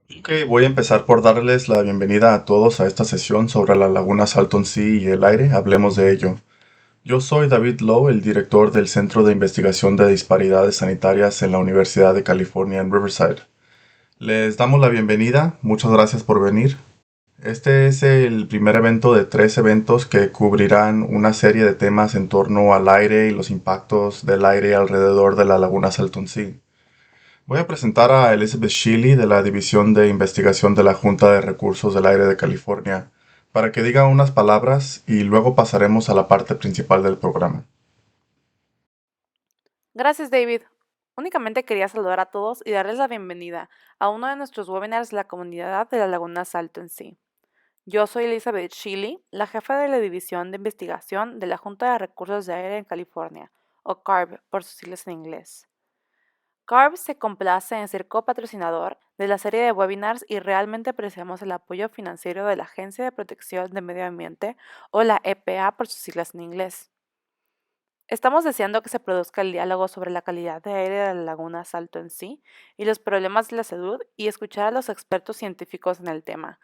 Ok, voy a empezar por darles la bienvenida a todos a esta sesión sobre la laguna Salton Sea y el aire. Hablemos de ello. Yo soy David Lowe, el director del Centro de Investigación de Disparidades Sanitarias en la Universidad de California en Riverside. Les damos la bienvenida, muchas gracias por venir. Este es el primer evento de tres eventos que cubrirán una serie de temas en torno al aire y los impactos del aire alrededor de la laguna Salton Sea. Voy a presentar a Elizabeth Shealy de la División de Investigación de la Junta de Recursos del Aire de California para que diga unas palabras y luego pasaremos a la parte principal del programa. Gracias, David. Únicamente quería saludar a todos y darles la bienvenida a uno de nuestros webinars de la comunidad de la Laguna Salton Sea. Yo soy Elizabeth Shealy, la jefa de la División de Investigación de la Junta de Recursos de Aire en California, o CARB por sus siglas en inglés. CARB se complace en ser copatrocinador de la serie de webinars y realmente apreciamos el apoyo financiero de la Agencia de Protección del Medio Ambiente, o la EPA por sus siglas en inglés. Estamos deseando que se produzca el diálogo sobre la calidad de aire de la laguna Salto en sí y los problemas de la salud y escuchar a los expertos científicos en el tema.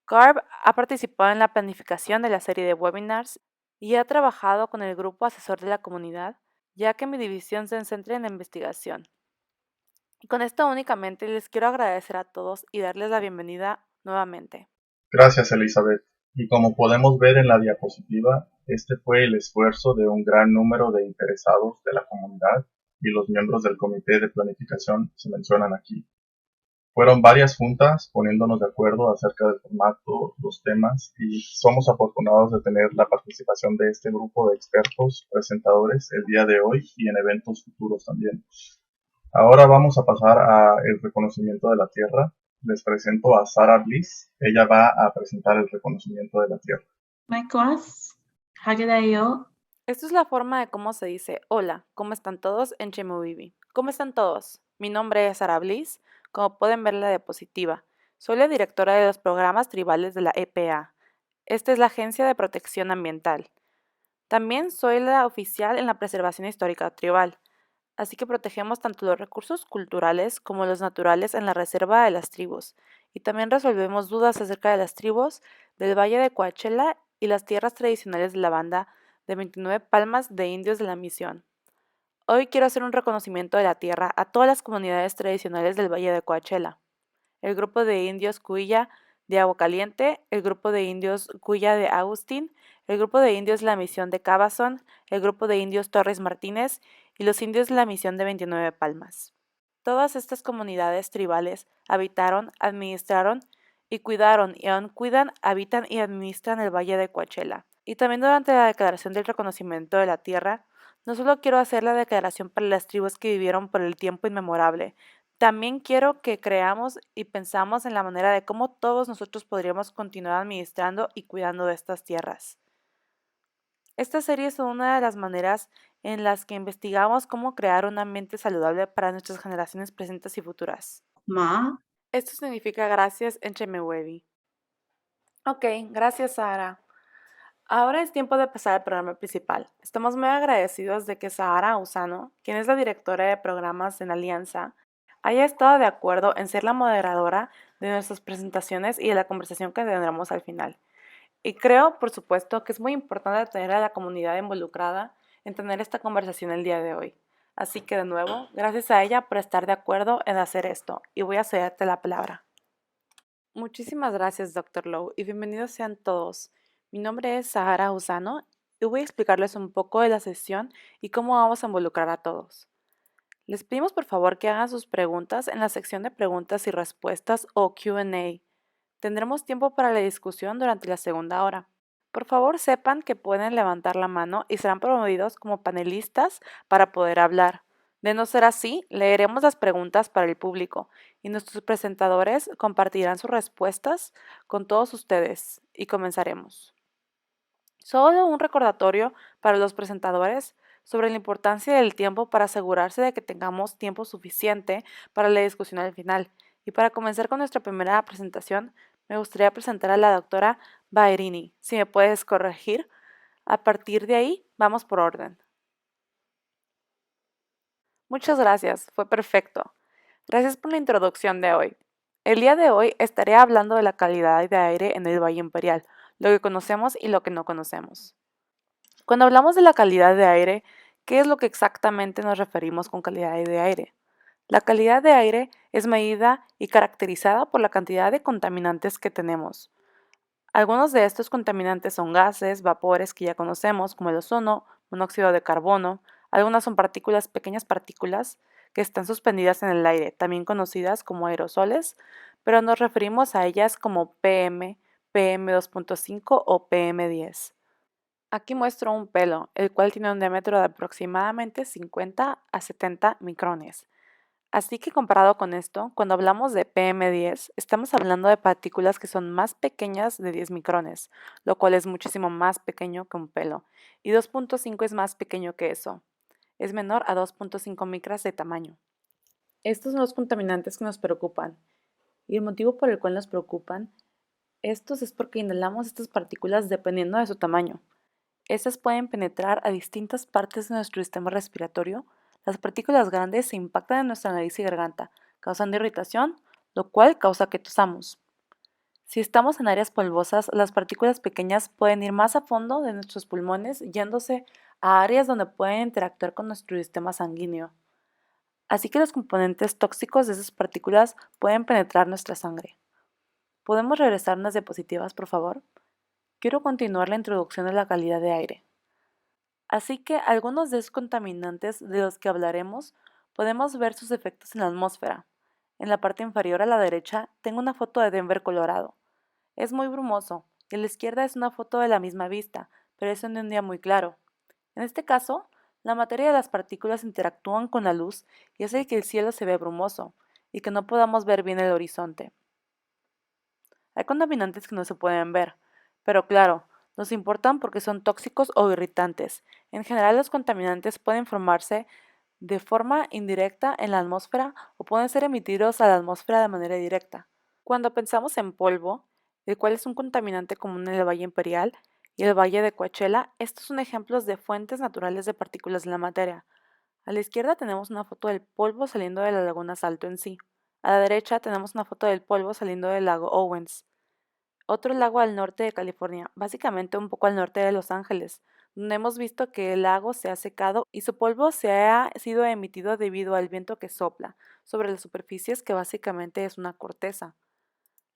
CARB ha participado en la planificación de la serie de webinars y ha trabajado con el grupo asesor de la comunidad, ya que mi división se centra en la investigación. Y con esto únicamente les quiero agradecer a todos y darles la bienvenida nuevamente. Gracias, Elizabeth. Y como podemos ver en la diapositiva, este fue el esfuerzo de un gran número de interesados de la comunidad y los miembros del comité de planificación se mencionan aquí. Fueron varias juntas poniéndonos de acuerdo acerca del formato, los temas y somos afortunados de tener la participación de este grupo de expertos presentadores el día de hoy y en eventos futuros también. Ahora vamos a pasar a el reconocimiento de la Tierra. Les presento a Sarah Bliss. Ella va a presentar el reconocimiento de la Tierra. My class, Hagedeo, Esta es la forma de cómo se dice hola, ¿cómo están todos en Chemubibi? ¿Cómo están todos? Mi nombre es Sara Bliss, como pueden ver en la diapositiva. Soy la directora de los programas tribales de la EPA. Esta es la Agencia de Protección Ambiental. También soy la oficial en la preservación histórica tribal, así que protegemos tanto los recursos culturales como los naturales en la reserva de las tribus, y también resolvemos dudas acerca de las tribus del Valle de Coachella y las tierras tradicionales de la banda de 29 Palmas de Indios de la Misión. Hoy quiero hacer un reconocimiento de la tierra a todas las comunidades tradicionales del Valle de Coachella, el grupo de indios Cuya de Agua Caliente, el grupo de indios Cuya de Agustín, el grupo de indios de la Misión de Cabazón, el grupo de indios Torres Martínez y los indios de la Misión de 29 Palmas. Todas estas comunidades tribales habitaron, administraron y cuidaron y aún cuidan, habitan y administran el Valle de Coachella. Y también durante la declaración del reconocimiento de la tierra, no solo quiero hacer la declaración para las tribus que vivieron por el tiempo inmemorable, también quiero que creamos y pensamos en la manera de cómo todos nosotros podríamos continuar administrando y cuidando de estas tierras. Esta serie es una de las maneras en las que investigamos cómo crear un ambiente saludable para nuestras generaciones presentes y futuras. Ma, Esto significa gracias en Chemehuevi. Ok, gracias Sara. Ahora es tiempo de pasar al programa principal. Estamos muy agradecidos de que Sahara Usano, quien es la directora de programas en Alianza, haya estado de acuerdo en ser la moderadora de nuestras presentaciones y de la conversación que tendremos al final. Y creo, por supuesto, que es muy importante tener a la comunidad involucrada en tener esta conversación el día de hoy. Así que de nuevo, gracias a ella por estar de acuerdo en hacer esto, y voy a cederte la palabra. Muchísimas gracias, Dr. Lowe, y bienvenidos sean todos. Mi nombre es Sahara Usano y voy a explicarles un poco de la sesión y cómo vamos a involucrar a todos. Les pedimos por favor que hagan sus preguntas en la sección de preguntas y respuestas o Q&A. Tendremos tiempo para la discusión durante la segunda hora. Por favor, sepan que pueden levantar la mano y serán promovidos como panelistas para poder hablar. De no ser así, leeremos las preguntas para el público y nuestros presentadores compartirán sus respuestas con todos ustedes y comenzaremos. Solo un recordatorio para los presentadores sobre la importancia del tiempo para asegurarse de que tengamos tiempo suficiente para la discusión al final. Y para comenzar con nuestra primera presentación, me gustaría presentar a la doctora Baerini. Si me puedes corregir, a partir de ahí vamos por orden. Muchas gracias, fue perfecto. Gracias por la introducción de hoy. El día de hoy estaré hablando de la calidad de aire en el Valle Imperial, lo que conocemos y lo que no conocemos. Cuando hablamos de la calidad de aire, ¿qué es lo que exactamente nos referimos con calidad de aire? La calidad de aire es medida y caracterizada por la cantidad de contaminantes que tenemos. Algunos de estos contaminantes son gases, vapores que ya conocemos, como el ozono, monóxido de carbono. Algunas son partículas, pequeñas partículas que están suspendidas en el aire, también conocidas como aerosoles, pero nos referimos a ellas como PM, PM2.5 o PM10. Aquí muestro un pelo, el cual tiene un diámetro de aproximadamente 50 a 70 micrones. Así que comparado con esto, cuando hablamos de PM10, estamos hablando de partículas que son más pequeñas de 10 micrones, lo cual es muchísimo más pequeño que un pelo, y 2.5 es más pequeño que eso, es menor a 2.5 micras de tamaño. Estos son los contaminantes que nos preocupan, y el motivo por el cual nos preocupan estos es porque inhalamos estas partículas dependiendo de su tamaño. Estas pueden penetrar a distintas partes de nuestro sistema respiratorio. Las partículas grandes se impactan en nuestra nariz y garganta, causando irritación, lo cual causa que tosamos. Si estamos en áreas polvosas, las partículas pequeñas pueden ir más a fondo de nuestros pulmones, yéndose a áreas donde pueden interactuar con nuestro sistema sanguíneo. Así que los componentes tóxicos de esas partículas pueden penetrar nuestra sangre. ¿Podemos regresar unas diapositivas, por favor? Quiero continuar la introducción de la calidad de aire. Así que algunos de esos contaminantes de los que hablaremos podemos ver sus efectos en la atmósfera. En la parte inferior a la derecha tengo una foto de Denver, Colorado. Es muy brumoso y a la izquierda es una foto de la misma vista, pero es en un día muy claro. En este caso, la materia de las partículas interactúan con la luz y hace que el cielo se vea brumoso y que no podamos ver bien el horizonte. Hay contaminantes que no se pueden ver, pero claro, nos importan porque son tóxicos o irritantes. En general, los contaminantes pueden formarse de forma indirecta en la atmósfera o pueden ser emitidos a la atmósfera de manera directa. Cuando pensamos en polvo, el cual es un contaminante común en el Valle Imperial y el Valle de Coachella, estos son ejemplos de fuentes naturales de partículas en la materia. A la izquierda tenemos una foto del polvo saliendo de la laguna Salto en sí. A la derecha tenemos una foto del polvo saliendo del lago Owens, otro lago al norte de California, básicamente un poco al norte de Los Ángeles, donde hemos visto que el lago se ha secado y su polvo se ha sido emitido debido al viento que sopla sobre las superficies, que básicamente es una corteza.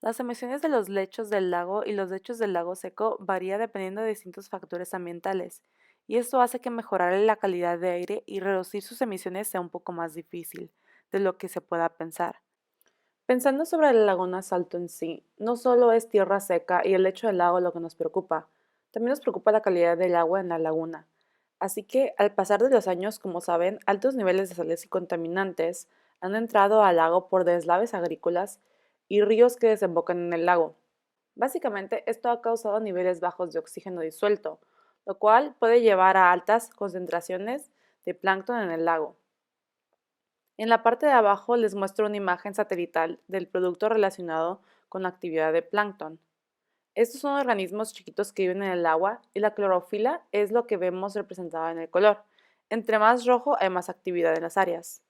Las emisiones de los lechos del lago y los lechos del lago seco varía dependiendo de distintos factores ambientales, y esto hace que mejorar la calidad de aire y reducir sus emisiones sea un poco más difícil de lo que se pueda pensar. Pensando sobre la laguna Salto en sí, no solo es tierra seca y el lecho del lago lo que nos preocupa, también nos preocupa la calidad del agua en la laguna. Así que, al pasar de los años, como saben, altos niveles de sales y contaminantes han entrado al lago por deslaves agrícolas y ríos que desembocan en el lago. Básicamente, esto ha causado niveles bajos de oxígeno disuelto, lo cual puede llevar a altas concentraciones de plancton en el lago. En la parte de abajo les muestro una imagen satelital del producto relacionado con la actividad de plancton. Estos son organismos chiquitos que viven en el agua y la clorofila es lo que vemos representado en el color. Entre más rojo hay más actividad en las áreas.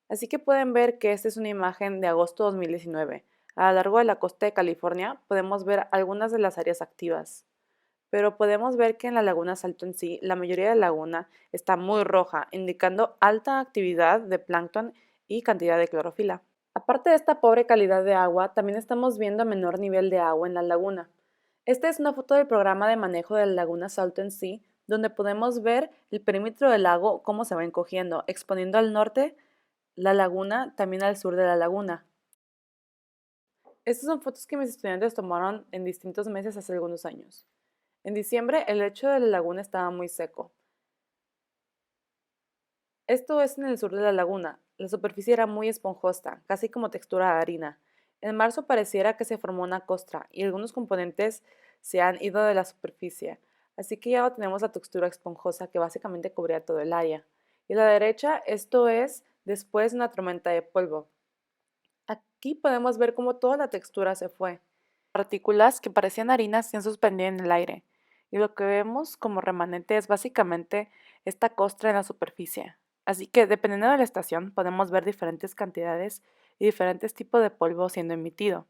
Así que pueden ver que esta es una imagen de agosto de 2019. A lo largo de la costa de California podemos ver algunas de las áreas activas. Pero podemos ver que en la laguna Salto en sí, la mayoría de la laguna está muy roja, indicando alta actividad de plancton y cantidad de clorofila. Aparte de esta pobre calidad de agua, también estamos viendo menor nivel de agua en la laguna. Esta es una foto del programa de manejo de la laguna Salto en sí, donde podemos ver el perímetro del lago cómo se va encogiendo, exponiendo al norte la laguna, también al sur de la laguna. Estas son fotos que mis estudiantes tomaron en distintos meses hace algunos años. En diciembre, el lecho de la laguna estaba muy seco. Esto es en el sur de la laguna. La superficie era muy esponjosa, casi como textura de harina. En marzo pareciera que se formó una costra y algunos componentes se han ido de la superficie, así que ya no tenemos la textura esponjosa que básicamente cubría todo el área. Y a la derecha, esto es después de una tormenta de polvo. Aquí podemos ver cómo toda la textura se fue. Partículas que parecían harinas se han suspendido en el aire, y lo que vemos como remanente es básicamente esta costra en la superficie. Así que, dependiendo de la estación, podemos ver diferentes cantidades y diferentes tipos de polvo siendo emitido.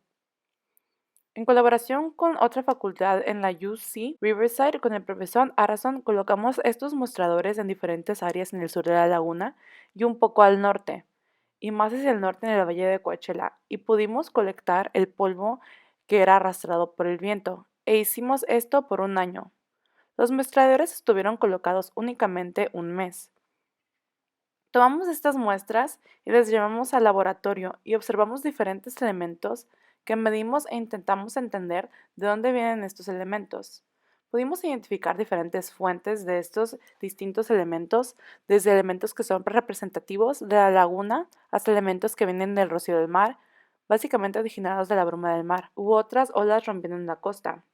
En colaboración con otra facultad en la UC Riverside, con el profesor Arason, colocamos estos mostradores en diferentes áreas en el sur de la laguna y un poco al norte, y más hacia el norte en el valle de Coachella, y pudimos colectar el polvo que era arrastrado por el viento, e hicimos esto por un año. Los mostradores estuvieron colocados únicamente un mes. Tomamos estas muestras y las llevamos al laboratorio y observamos diferentes elementos que medimos e intentamos entender de dónde vienen estos elementos. Pudimos identificar diferentes fuentes de estos distintos elementos, desde elementos que son representativos de la laguna hasta elementos que vienen del rocío del mar, básicamente originados de la bruma del mar, u otras olas rompiendo en la costa,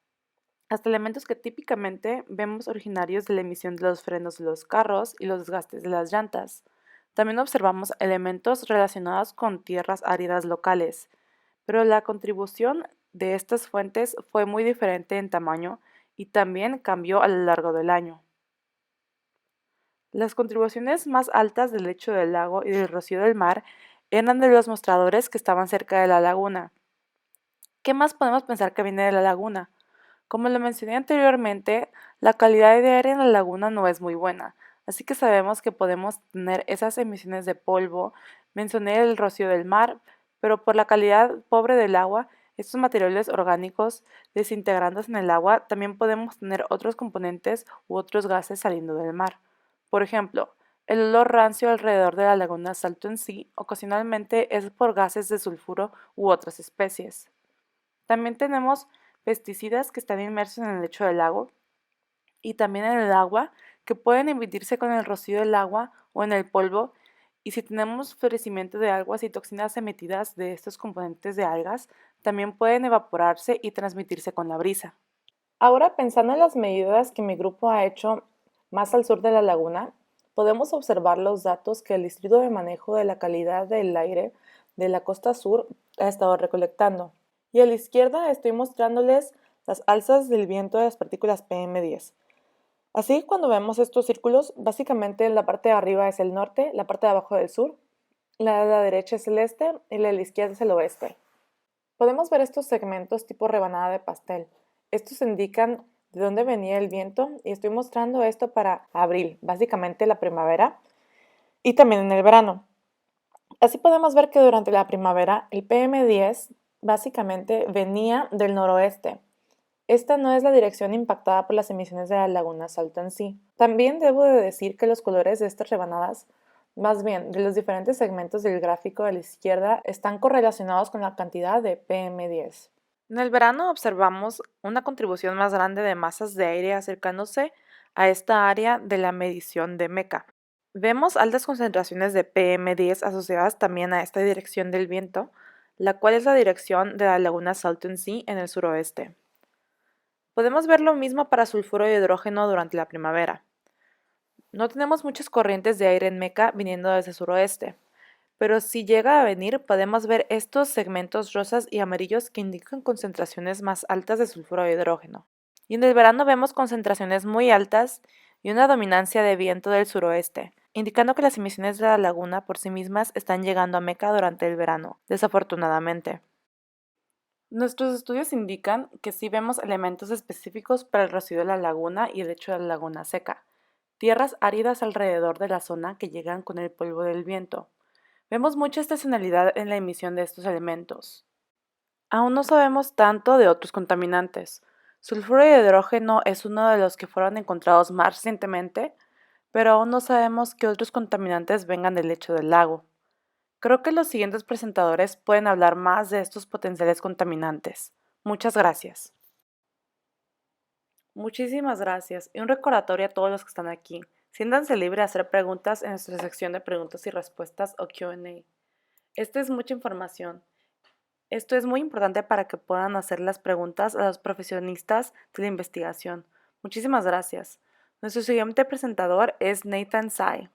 hasta elementos que típicamente vemos originarios de la emisión de los frenos de los carros y los desgastes de las llantas. También observamos elementos relacionados con tierras áridas locales, pero la contribución de estas fuentes fue muy diferente en tamaño y también cambió a lo largo del año. Las contribuciones más altas del lecho del lago y del rocío del mar eran de los mostradores que estaban cerca de la laguna. ¿Qué más podemos pensar que viene de la laguna? Como lo mencioné anteriormente, la calidad de aire en la laguna no es muy buena, así que sabemos que podemos tener esas emisiones de polvo. Mencioné el rocío del mar, pero por la calidad pobre del agua, estos materiales orgánicos desintegrándose en el agua, también podemos tener otros componentes u otros gases saliendo del mar. Por ejemplo, el olor rancio alrededor de la laguna Salton Sea ocasionalmente es por gases de sulfuro u otras especies. También tenemos pesticidas que están inmersos en el lecho del lago y también en el agua, que pueden emitirse con el rocío del agua o en el polvo, y si tenemos florecimiento de aguas y toxinas emitidas de estos componentes de algas, también pueden evaporarse y transmitirse con la brisa. Ahora, pensando en las medidas que mi grupo ha hecho más al sur de la laguna, podemos observar los datos que el Distrito de Manejo de la Calidad del Aire de la costa sur ha estado recolectando. Y a la izquierda estoy mostrándoles las alzas del viento de las partículas PM10. Así, cuando vemos estos círculos, básicamente la parte de arriba es el norte, la parte de abajo del sur, la de la derecha es el este y la de la izquierda es el oeste. Podemos ver estos segmentos tipo rebanada de pastel. Estos indican de dónde venía el viento y estoy mostrando esto para abril, básicamente la primavera, y también en el verano. Así podemos ver que durante la primavera el PM10 básicamente venía del noroeste. Esta no es la dirección impactada por las emisiones de la laguna Salton Sea. También debo de decir que los colores de estas rebanadas, más bien de los diferentes segmentos del gráfico de la izquierda, están correlacionados con la cantidad de PM10. En el verano observamos una contribución más grande de masas de aire acercándose a esta área de la medición de Meca. Vemos altas concentraciones de PM10 asociadas también a esta dirección del viento, la cual es la dirección de la laguna Salton Sea en el suroeste. Podemos ver lo mismo para sulfuro de hidrógeno durante la primavera. No tenemos muchas corrientes de aire en Meca viniendo desde el suroeste, pero si llega a venir podemos ver estos segmentos rosas y amarillos que indican concentraciones más altas de sulfuro de hidrógeno. Y en el verano vemos concentraciones muy altas y una dominancia de viento del suroeste, indicando que las emisiones de la laguna por sí mismas están llegando a Meca durante el verano, desafortunadamente. Nuestros estudios indican que sí vemos elementos específicos para el rocío de la laguna y el lecho de la laguna seca, tierras áridas alrededor de la zona que llegan con el polvo del viento. Vemos mucha estacionalidad en la emisión de estos elementos. Aún no sabemos tanto de otros contaminantes. Sulfuro de hidrógeno es uno de los que fueron encontrados más recientemente, pero aún no sabemos qué otros contaminantes vengan del lecho del lago. Creo que los siguientes presentadores pueden hablar más de estos potenciales contaminantes. Muchas gracias. Muchísimas gracias y un recordatorio a todos los que están aquí. Siéntanse libres de hacer preguntas en nuestra sección de preguntas y respuestas o Q&A. Esta es mucha información. Esto es muy importante para que puedan hacer las preguntas a los profesionistas de la investigación. Muchísimas gracias. Nuestro siguiente presentador es Nathan Tsai.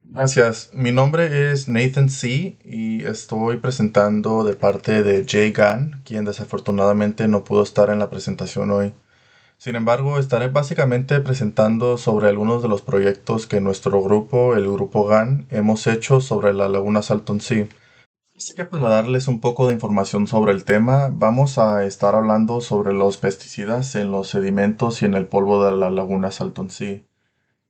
Gracias. Mi nombre es Nathan C. y estoy presentando de parte de Jay Gann, quien desafortunadamente no pudo estar en la presentación hoy. Sin embargo, estaré básicamente presentando sobre algunos de los proyectos que nuestro grupo, el grupo Gann, hemos hecho sobre la laguna Salton Sea. Así que para darles un poco de información sobre el tema, vamos a estar hablando sobre los pesticidas en los sedimentos y en el polvo de la laguna Salton Sea.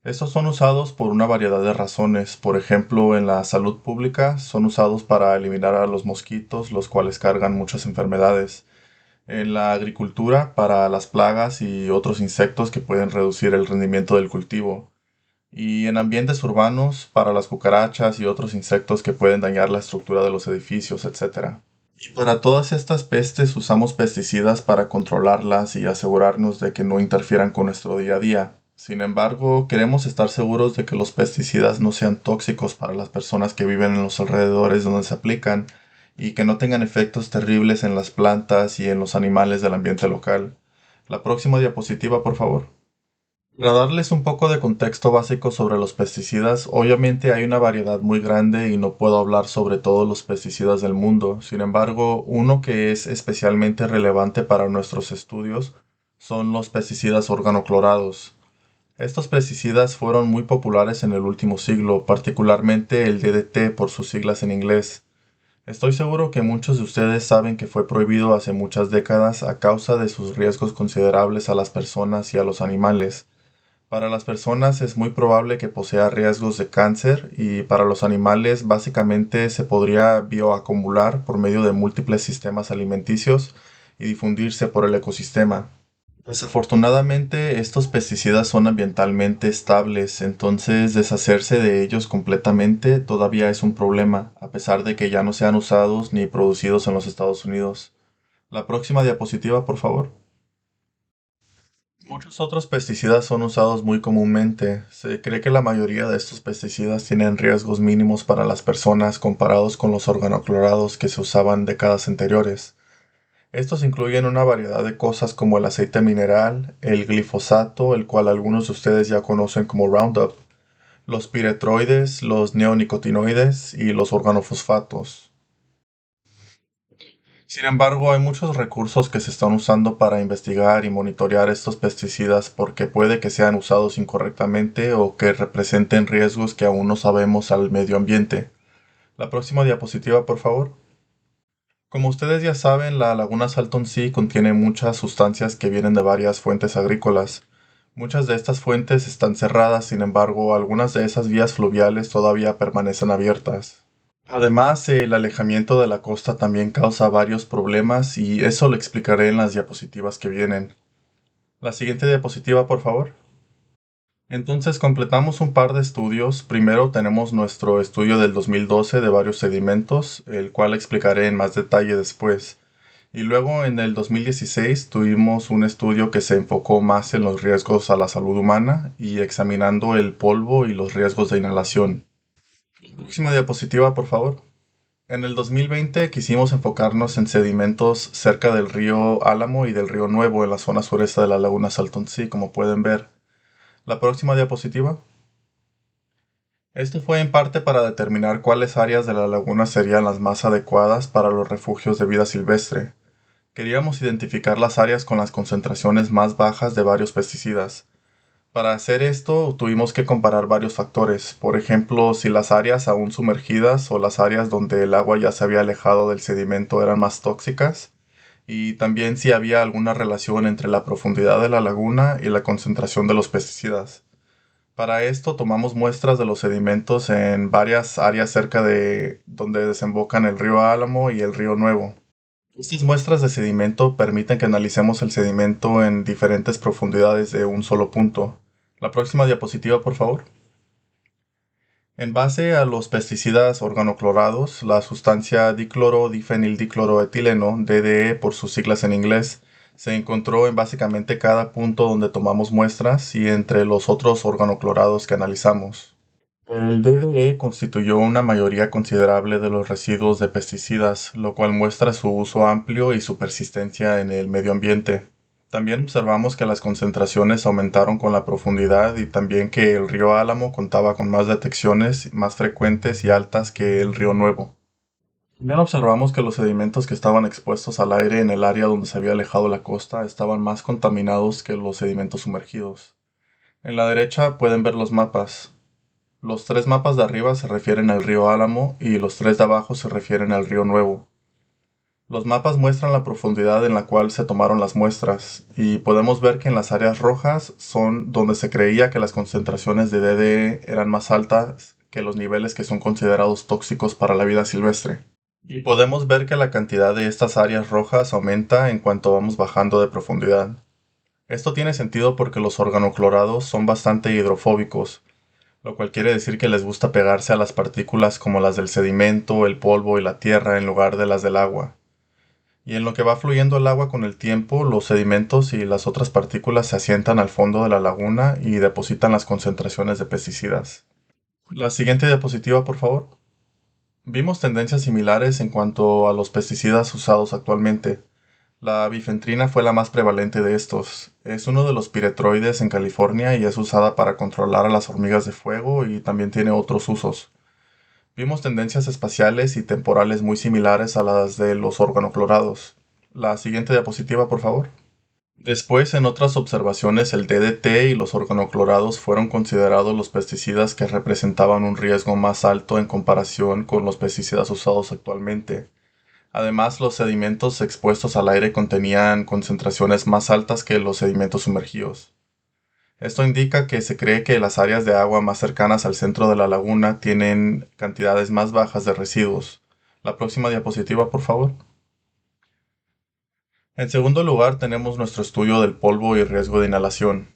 Estos son usados por una variedad de razones. Por ejemplo, en la salud pública son usados para eliminar a los mosquitos, los cuales cargan muchas enfermedades. En la agricultura, para las plagas y otros insectos que pueden reducir el rendimiento del cultivo. Y en ambientes urbanos, para las cucarachas y otros insectos que pueden dañar la estructura de los edificios, etcétera. Y para todas estas pestes usamos pesticidas para controlarlas y asegurarnos de que no interfieran con nuestro día a día. Sin embargo, queremos estar seguros de que los pesticidas no sean tóxicos para las personas que viven en los alrededores donde se aplican y que no tengan efectos terribles en las plantas y en los animales del ambiente local. La próxima diapositiva, por favor. Para darles un poco de contexto básico sobre los pesticidas, obviamente hay una variedad muy grande y no puedo hablar sobre todos los pesticidas del mundo. Sin embargo, uno que es especialmente relevante para nuestros estudios son los pesticidas organoclorados. Estos pesticidas fueron muy populares en el último siglo, particularmente el DDT por sus siglas en inglés. Estoy seguro que muchos de ustedes saben que fue prohibido hace muchas décadas a causa de sus riesgos considerables a las personas y a los animales. Para las personas es muy probable que posea riesgos de cáncer y para los animales básicamente se podría bioacumular por medio de múltiples sistemas alimenticios y difundirse por el ecosistema. Desafortunadamente, estos pesticidas son ambientalmente estables, entonces deshacerse de ellos completamente todavía es un problema, a pesar de que ya no sean usados ni producidos en los Estados Unidos. La próxima diapositiva, por favor. Muchos otros pesticidas son usados muy comúnmente. Se cree que la mayoría de estos pesticidas tienen riesgos mínimos para las personas comparados con los organoclorados que se usaban décadas anteriores. Estos incluyen una variedad de cosas como el aceite mineral, el glifosato, el cual algunos de ustedes ya conocen como Roundup, los piretroides, los neonicotinoides y los organofosfatos. Sin embargo, hay muchos recursos que se están usando para investigar y monitorear estos pesticidas porque puede que sean usados incorrectamente o que representen riesgos que aún no sabemos al medio ambiente. La próxima diapositiva, por favor. Como ustedes ya saben, la laguna Salton Sea contiene muchas sustancias que vienen de varias fuentes agrícolas. Muchas de estas fuentes están cerradas, sin embargo, algunas de esas vías fluviales todavía permanecen abiertas. Además, el alejamiento de la costa también causa varios problemas y eso lo explicaré en las diapositivas que vienen. La siguiente diapositiva, por favor. Entonces completamos un par de estudios. Primero tenemos nuestro estudio del 2012 de varios sedimentos, el cual explicaré en más detalle después. Y luego en el 2016 tuvimos un estudio que se enfocó más en los riesgos a la salud humana y examinando el polvo y los riesgos de inhalación. Próxima diapositiva, por favor. En el 2020 quisimos enfocarnos en sedimentos cerca del río Álamo y del río Nuevo en la zona sureste de la laguna Salton Sea, como pueden ver. La próxima diapositiva. Esto fue en parte para determinar cuáles áreas de la laguna serían las más adecuadas para los refugios de vida silvestre. Queríamos identificar las áreas con las concentraciones más bajas de varios pesticidas. Para hacer esto tuvimos que comparar varios factores, por ejemplo, si las áreas aún sumergidas o las áreas donde el agua ya se había alejado del sedimento eran más tóxicas, y también si había alguna relación entre la profundidad de la laguna y la concentración de los pesticidas. Para esto tomamos muestras de los sedimentos en varias áreas cerca de donde desembocan el río Álamo y el río Nuevo. Estas muestras de sedimento permiten que analicemos el sedimento en diferentes profundidades de un solo punto. La próxima diapositiva, por favor. En base a los pesticidas organoclorados, la sustancia diclorodifenildicloroetileno, DDE por sus siglas en inglés, se encontró en básicamente cada punto donde tomamos muestras y entre los otros organoclorados que analizamos. El DDE constituyó una mayoría considerable de los residuos de pesticidas, lo cual muestra su uso amplio y su persistencia en el medio ambiente. También observamos que las concentraciones aumentaron con la profundidad y también que el río Álamo contaba con más detecciones más frecuentes y altas que el río Nuevo. También observamos que los sedimentos que estaban expuestos al aire en el área donde se había alejado la costa estaban más contaminados que los sedimentos sumergidos. En la derecha pueden ver los mapas. Los tres mapas de arriba se refieren al río Álamo y los tres de abajo se refieren al río Nuevo. Los mapas muestran la profundidad en la cual se tomaron las muestras, y podemos ver que en las áreas rojas son donde se creía que las concentraciones de DDE eran más altas que los niveles que son considerados tóxicos para la vida silvestre. Y podemos ver que la cantidad de estas áreas rojas aumenta en cuanto vamos bajando de profundidad. Esto tiene sentido porque los organoclorados son bastante hidrofóbicos, lo cual quiere decir que les gusta pegarse a las partículas como las del sedimento, el polvo y la tierra en lugar de las del agua. Y en lo que va fluyendo el agua con el tiempo, los sedimentos y las otras partículas se asientan al fondo de la laguna y depositan las concentraciones de pesticidas. La siguiente diapositiva, por favor. Vimos tendencias similares en cuanto a los pesticidas usados actualmente. La bifentrina fue la más prevalente de estos. Es uno de los piretroides en California y es usada para controlar a las hormigas de fuego y también tiene otros usos. Vimos tendencias espaciales y temporales muy similares a las de los organoclorados. La siguiente diapositiva, por favor. Después, en otras observaciones, el DDT y los organoclorados fueron considerados los pesticidas que representaban un riesgo más alto en comparación con los pesticidas usados actualmente. Además, los sedimentos expuestos al aire contenían concentraciones más altas que los sedimentos sumergidos. Esto indica que se cree que las áreas de agua más cercanas al centro de la laguna tienen cantidades más bajas de residuos. La próxima diapositiva, por favor. En segundo lugar, tenemos nuestro estudio del polvo y riesgo de inhalación.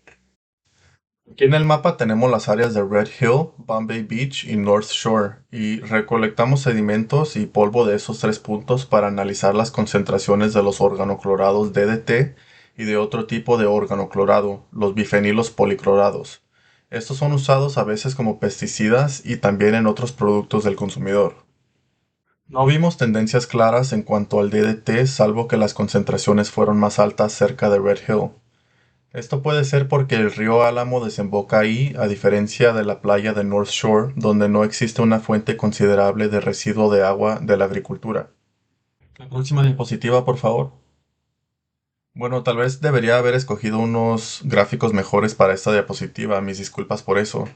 Aquí en el mapa tenemos las áreas de Red Hill, Bombay Beach y North Shore, y recolectamos sedimentos y polvo de esos tres puntos para analizar las concentraciones de los organoclorados DDT y de otro tipo de organoclorado, los bifenilos policlorados. Estos son usados a veces como pesticidas y también en otros productos del consumidor. No vimos tendencias claras en cuanto al DDT, salvo que las concentraciones fueron más altas cerca de Red Hill. Esto puede ser porque el río Álamo desemboca ahí, a diferencia de la playa de North Shore, donde no existe una fuente considerable de residuo de agua de la agricultura. La próxima diapositiva, por favor. Bueno, tal vez debería haber escogido unos gráficos mejores para esta diapositiva, mis disculpas por eso,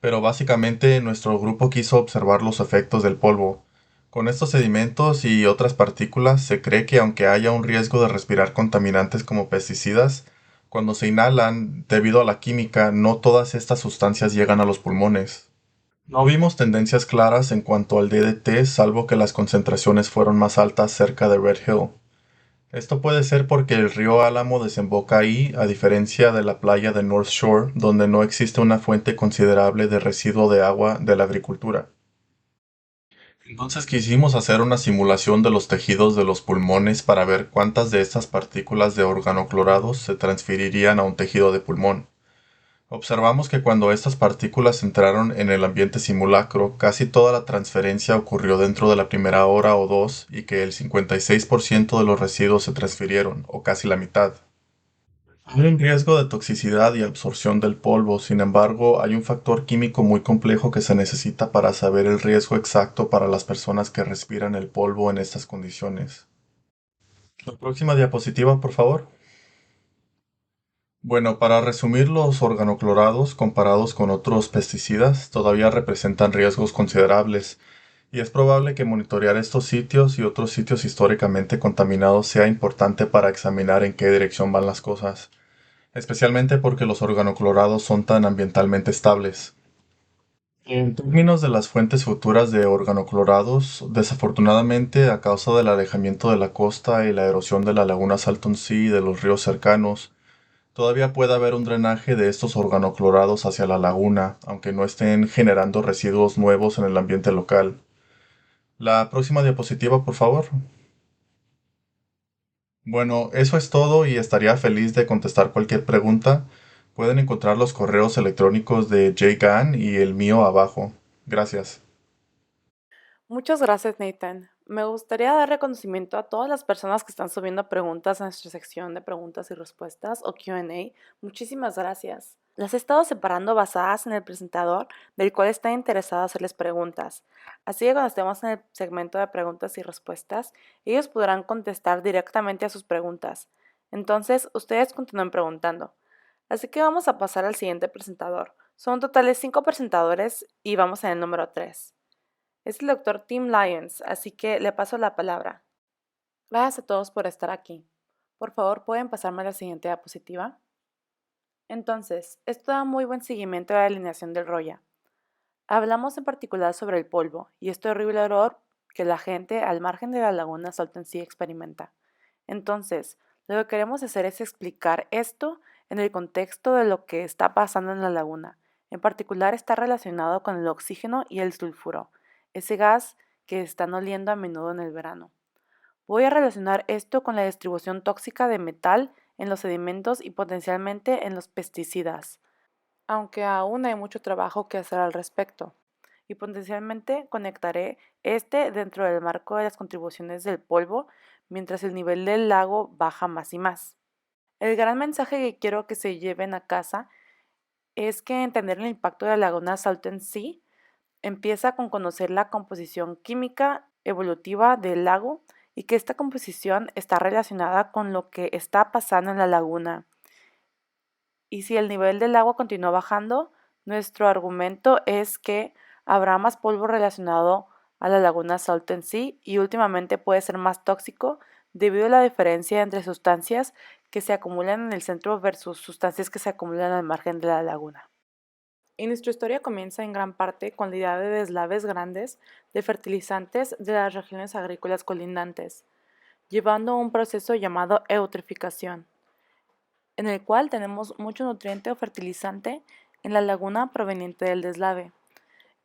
pero básicamente nuestro grupo quiso observar los efectos del polvo. Con estos sedimentos y otras partículas se cree que aunque haya un riesgo de respirar contaminantes como pesticidas, cuando se inhalan, debido a la química, no todas estas sustancias llegan a los pulmones. No vimos tendencias claras en cuanto al DDT, salvo que las concentraciones fueron más altas cerca de Red Hill. Esto puede ser porque el río Álamo desemboca ahí, a diferencia de la playa de North Shore, donde no existe una fuente considerable de residuo de agua de la agricultura. Entonces quisimos hacer una simulación de los tejidos de los pulmones para ver cuántas de estas partículas de organoclorados se transferirían a un tejido de pulmón. Observamos que cuando estas partículas entraron en el ambiente simulacro, casi toda la transferencia ocurrió dentro de la primera hora o dos y que el 56% de los residuos se transfirieron, o casi la mitad. Hay un riesgo de toxicidad y absorción del polvo, sin embargo, hay un factor químico muy complejo que se necesita para saber el riesgo exacto para las personas que respiran el polvo en estas condiciones. La próxima diapositiva, por favor. Bueno, para resumir, los organoclorados comparados con otros pesticidas todavía representan riesgos considerables, y es probable que monitorear estos sitios y otros sitios históricamente contaminados sea importante para examinar en qué dirección van las cosas, especialmente porque los organoclorados son tan ambientalmente estables. En términos de las fuentes futuras de organoclorados, desafortunadamente, a causa del alejamiento de la costa y la erosión de la laguna Salton Sea y de los ríos cercanos, todavía puede haber un drenaje de estos organoclorados hacia la laguna, aunque no estén generando residuos nuevos en el ambiente local. La próxima diapositiva, por favor. Bueno, eso es todo y estaría feliz de contestar cualquier pregunta. Pueden encontrar los correos electrónicos de Jay Gann y el mío abajo. Gracias. Muchas gracias, Nathan. Me gustaría dar reconocimiento a todas las personas que están subiendo preguntas a nuestra sección de preguntas y respuestas o Q&A. Muchísimas gracias. Las he estado separando basadas en el presentador del cual está interesado en hacerles preguntas. Así que cuando estemos en el segmento de preguntas y respuestas, ellos podrán contestar directamente a sus preguntas. Entonces, ustedes continúen preguntando. Así que vamos a pasar al siguiente presentador. Son totales 5 presentadores y vamos en el número 3. Es el Dr. Tim Lyons, así que le paso la palabra. Gracias a todos por estar aquí. Por favor, ¿pueden pasarme a la siguiente diapositiva? Entonces, esto da muy buen seguimiento a la alineación del Roya. Hablamos en particular sobre el polvo y este horrible olor que la gente al margen de la laguna Salton Sea experimenta. Entonces, lo que queremos hacer es explicar esto en el contexto de lo que está pasando en la laguna. En particular está relacionado con el oxígeno y el sulfuro, ese gas que están oliendo a menudo en el verano. Voy a relacionar esto con la distribución tóxica de metal en los sedimentos y potencialmente en los pesticidas, aunque aún hay mucho trabajo que hacer al respecto, y potencialmente conectaré este dentro del marco de las contribuciones del polvo mientras el nivel del lago baja más y más. El gran mensaje que quiero que se lleven a casa es que entender el impacto de la laguna Salton Sea empieza con conocer la composición química evolutiva del lago y que esta composición está relacionada con lo que está pasando en la laguna. Y si el nivel del agua continúa bajando, nuestro argumento es que habrá más polvo relacionado a la laguna Salton Sea y últimamente puede ser más tóxico debido a la diferencia entre sustancias que se acumulan en el centro versus sustancias que se acumulan al margen de la laguna. Y nuestra historia comienza en gran parte con la idea de deslaves grandes de fertilizantes de las regiones agrícolas colindantes, llevando a un proceso llamado eutroficación, en el cual tenemos mucho nutriente o fertilizante en la laguna proveniente del deslave.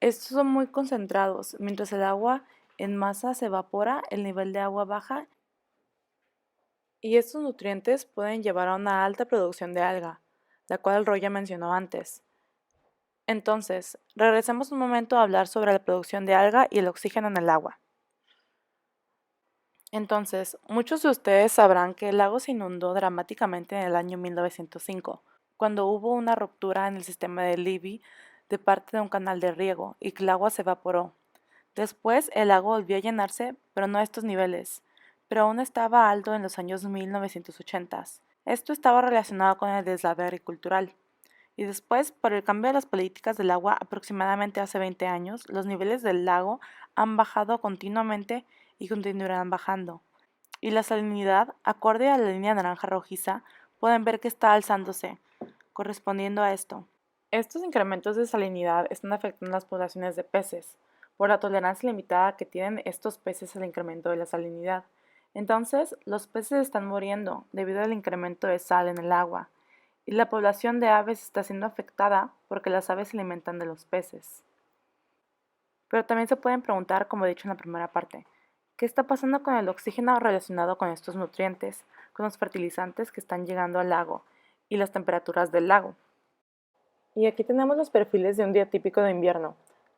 Estos son muy concentrados, mientras el agua en masa se evapora, el nivel de agua baja y estos nutrientes pueden llevar a una alta producción de alga, la cual Roy ya mencionó antes. Entonces, regresemos un momento a hablar sobre la producción de alga y el oxígeno en el agua. Entonces, muchos de ustedes sabrán que el lago se inundó dramáticamente en el año 1905, cuando hubo una ruptura en el sistema de Levy de parte de un canal de riego y que el agua se evaporó. Después, el lago volvió a llenarse, pero no a estos niveles, pero aún estaba alto en los años 1980. Esto estaba relacionado con el deslave agricultural. Y después, por el cambio de las políticas del agua aproximadamente hace 20 años, los niveles del lago han bajado continuamente y continuarán bajando. Y la salinidad, acorde a la línea naranja rojiza, pueden ver que está alzándose, correspondiendo a esto. Estos incrementos de salinidad están afectando las poblaciones de peces, por la tolerancia limitada que tienen estos peces al incremento de la salinidad. Entonces, los peces están muriendo debido al incremento de sal en el agua, y la población de aves está siendo afectada porque las aves se alimentan de los peces. Pero también se pueden preguntar, como he dicho en la primera parte, ¿qué está pasando con el oxígeno relacionado con estos nutrientes, con los fertilizantes que están llegando al lago y las temperaturas del lago? Y aquí tenemos los perfiles de un día típico de invierno.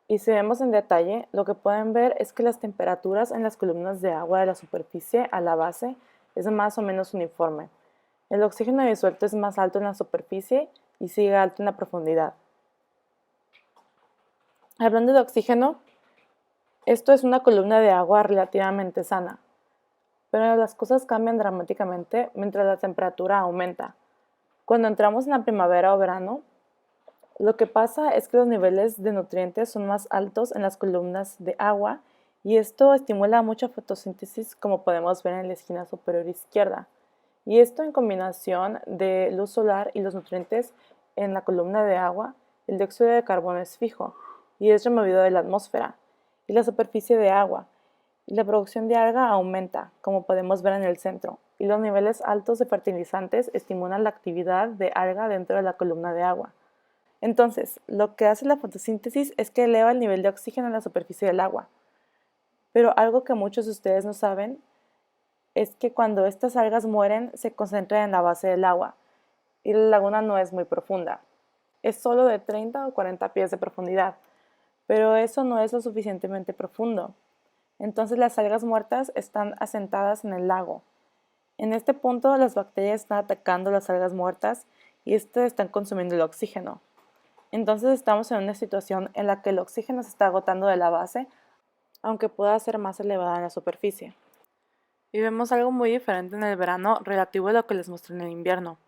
Y si vemos en detalle, lo que pueden ver es que las temperaturas en las columnas de agua de la superficie a la base es más o menos uniforme. El oxígeno disuelto es más alto en la superficie y sigue alto en la profundidad. Hablando de oxígeno, esto es una columna de agua relativamente sana, pero las cosas cambian dramáticamente mientras la temperatura aumenta. Cuando entramos en la primavera o verano, lo que pasa es que los niveles de nutrientes son más altos en las columnas de agua y esto estimula mucha fotosíntesis, como podemos ver en la esquina superior izquierda. Y esto en combinación de luz solar y los nutrientes en la columna de agua, el dióxido de carbono es fijo y es removido de la atmósfera y la superficie de agua. Y la producción de alga aumenta, como podemos ver en el centro, y los niveles altos de fertilizantes estimulan la actividad de alga dentro de la columna de agua. Entonces, lo que hace la fotosíntesis es que eleva el nivel de oxígeno en la superficie del agua. Pero algo que muchos de ustedes no saben es que cuando estas algas mueren se concentran en la base del agua y la laguna no es muy profunda. Es solo de 30 o 40 pies de profundidad, pero eso no es lo suficientemente profundo. Entonces las algas muertas están asentadas en el lago. En este punto las bacterias están atacando las algas muertas y estas están consumiendo el oxígeno. Entonces estamos en una situación en la que el oxígeno se está agotando de la base, aunque pueda ser más elevada en la superficie. Y vemos algo muy diferente en el verano relativo a lo que les mostré en el invierno.